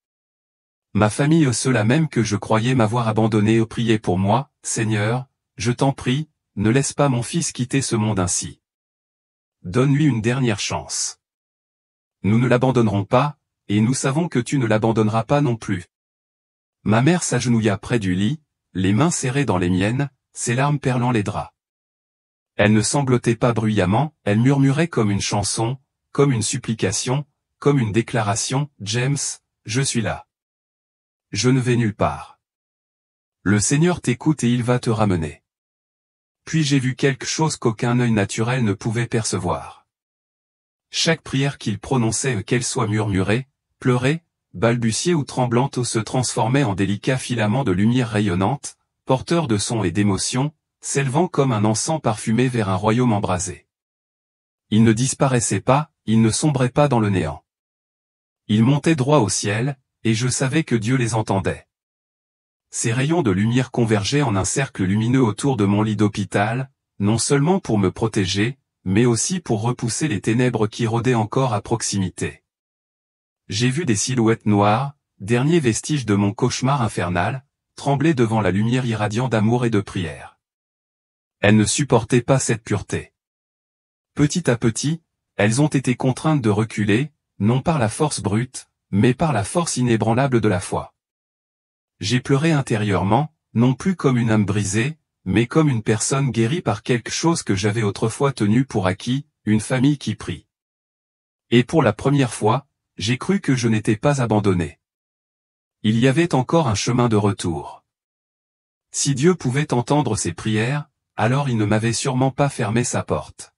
Ma famille, ceux-là même que je croyais m'avoir abandonné, priaient pour moi, « Seigneur, je t'en prie, ne laisse pas mon fils quitter ce monde ainsi. Donne-lui une dernière chance. Nous ne l'abandonnerons pas, et nous savons que tu ne l'abandonneras pas non plus. » Ma mère s'agenouilla près du lit, les mains serrées dans les miennes, ses larmes perlant les draps. Elle ne sanglotait pas bruyamment, elle murmurait comme une chanson, comme une supplication, comme une déclaration, « James, je suis là. Je ne vais nulle part. Le Seigneur t'écoute et il va te ramener. » Puis j'ai vu quelque chose qu'aucun œil naturel ne pouvait percevoir. Chaque prière qu'il prononçait, qu'elle soit murmurée, pleurée, balbutiait ou tremblante ou se transformait en délicats filaments de lumière rayonnante, porteurs de sons et d'émotions, s'élevant comme un encens parfumé vers un royaume embrasé. Ils ne disparaissaient pas, ils ne sombraient pas dans le néant. Ils montaient droit au ciel, et je savais que Dieu les entendait. Ces rayons de lumière convergeaient en un cercle lumineux autour de mon lit d'hôpital, non seulement pour me protéger, mais aussi pour repousser les ténèbres qui rôdaient encore à proximité. J'ai vu des silhouettes noires, derniers vestiges de mon cauchemar infernal, trembler devant la lumière irradiante d'amour et de prière. Elles ne supportaient pas cette pureté. Petit à petit, elles ont été contraintes de reculer, non par la force brute, mais par la force inébranlable de la foi. J'ai pleuré intérieurement, non plus comme une âme brisée, mais comme une personne guérie par quelque chose que j'avais autrefois tenu pour acquis, une famille qui prie. Et pour la première fois, j'ai cru que je n'étais pas abandonné. Il y avait encore un chemin de retour. Si Dieu pouvait entendre ces prières, alors il ne m'avait sûrement pas fermé sa porte.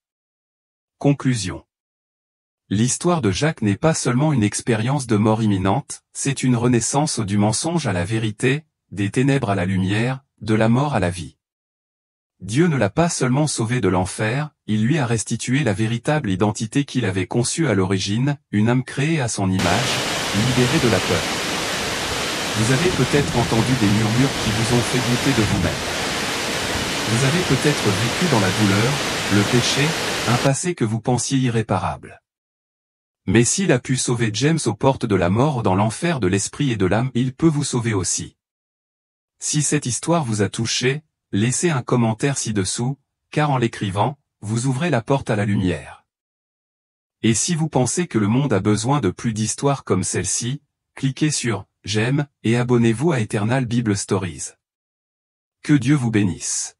Conclusion. L'histoire de Jacques n'est pas seulement une expérience de mort imminente, c'est une renaissance du mensonge à la vérité, des ténèbres à la lumière, de la mort à la vie. Dieu ne l'a pas seulement sauvé de l'enfer, il lui a restitué la véritable identité qu'il avait conçue à l'origine, une âme créée à son image, libérée de la peur. Vous avez peut-être entendu des murmures qui vous ont fait douter de vous-même. Vous avez peut-être vécu dans la douleur, le péché, un passé que vous pensiez irréparable. Mais s'il a pu sauver James aux portes de la mort dans l'enfer de l'esprit et de l'âme, il peut vous sauver aussi. Si cette histoire vous a touché, laissez un commentaire ci-dessous, car en l'écrivant, vous ouvrez la porte à la lumière. Et si vous pensez que le monde a besoin de plus d'histoires comme celle-ci, cliquez sur « J'aime » et abonnez-vous à Eternal Bible Stories. Que Dieu vous bénisse.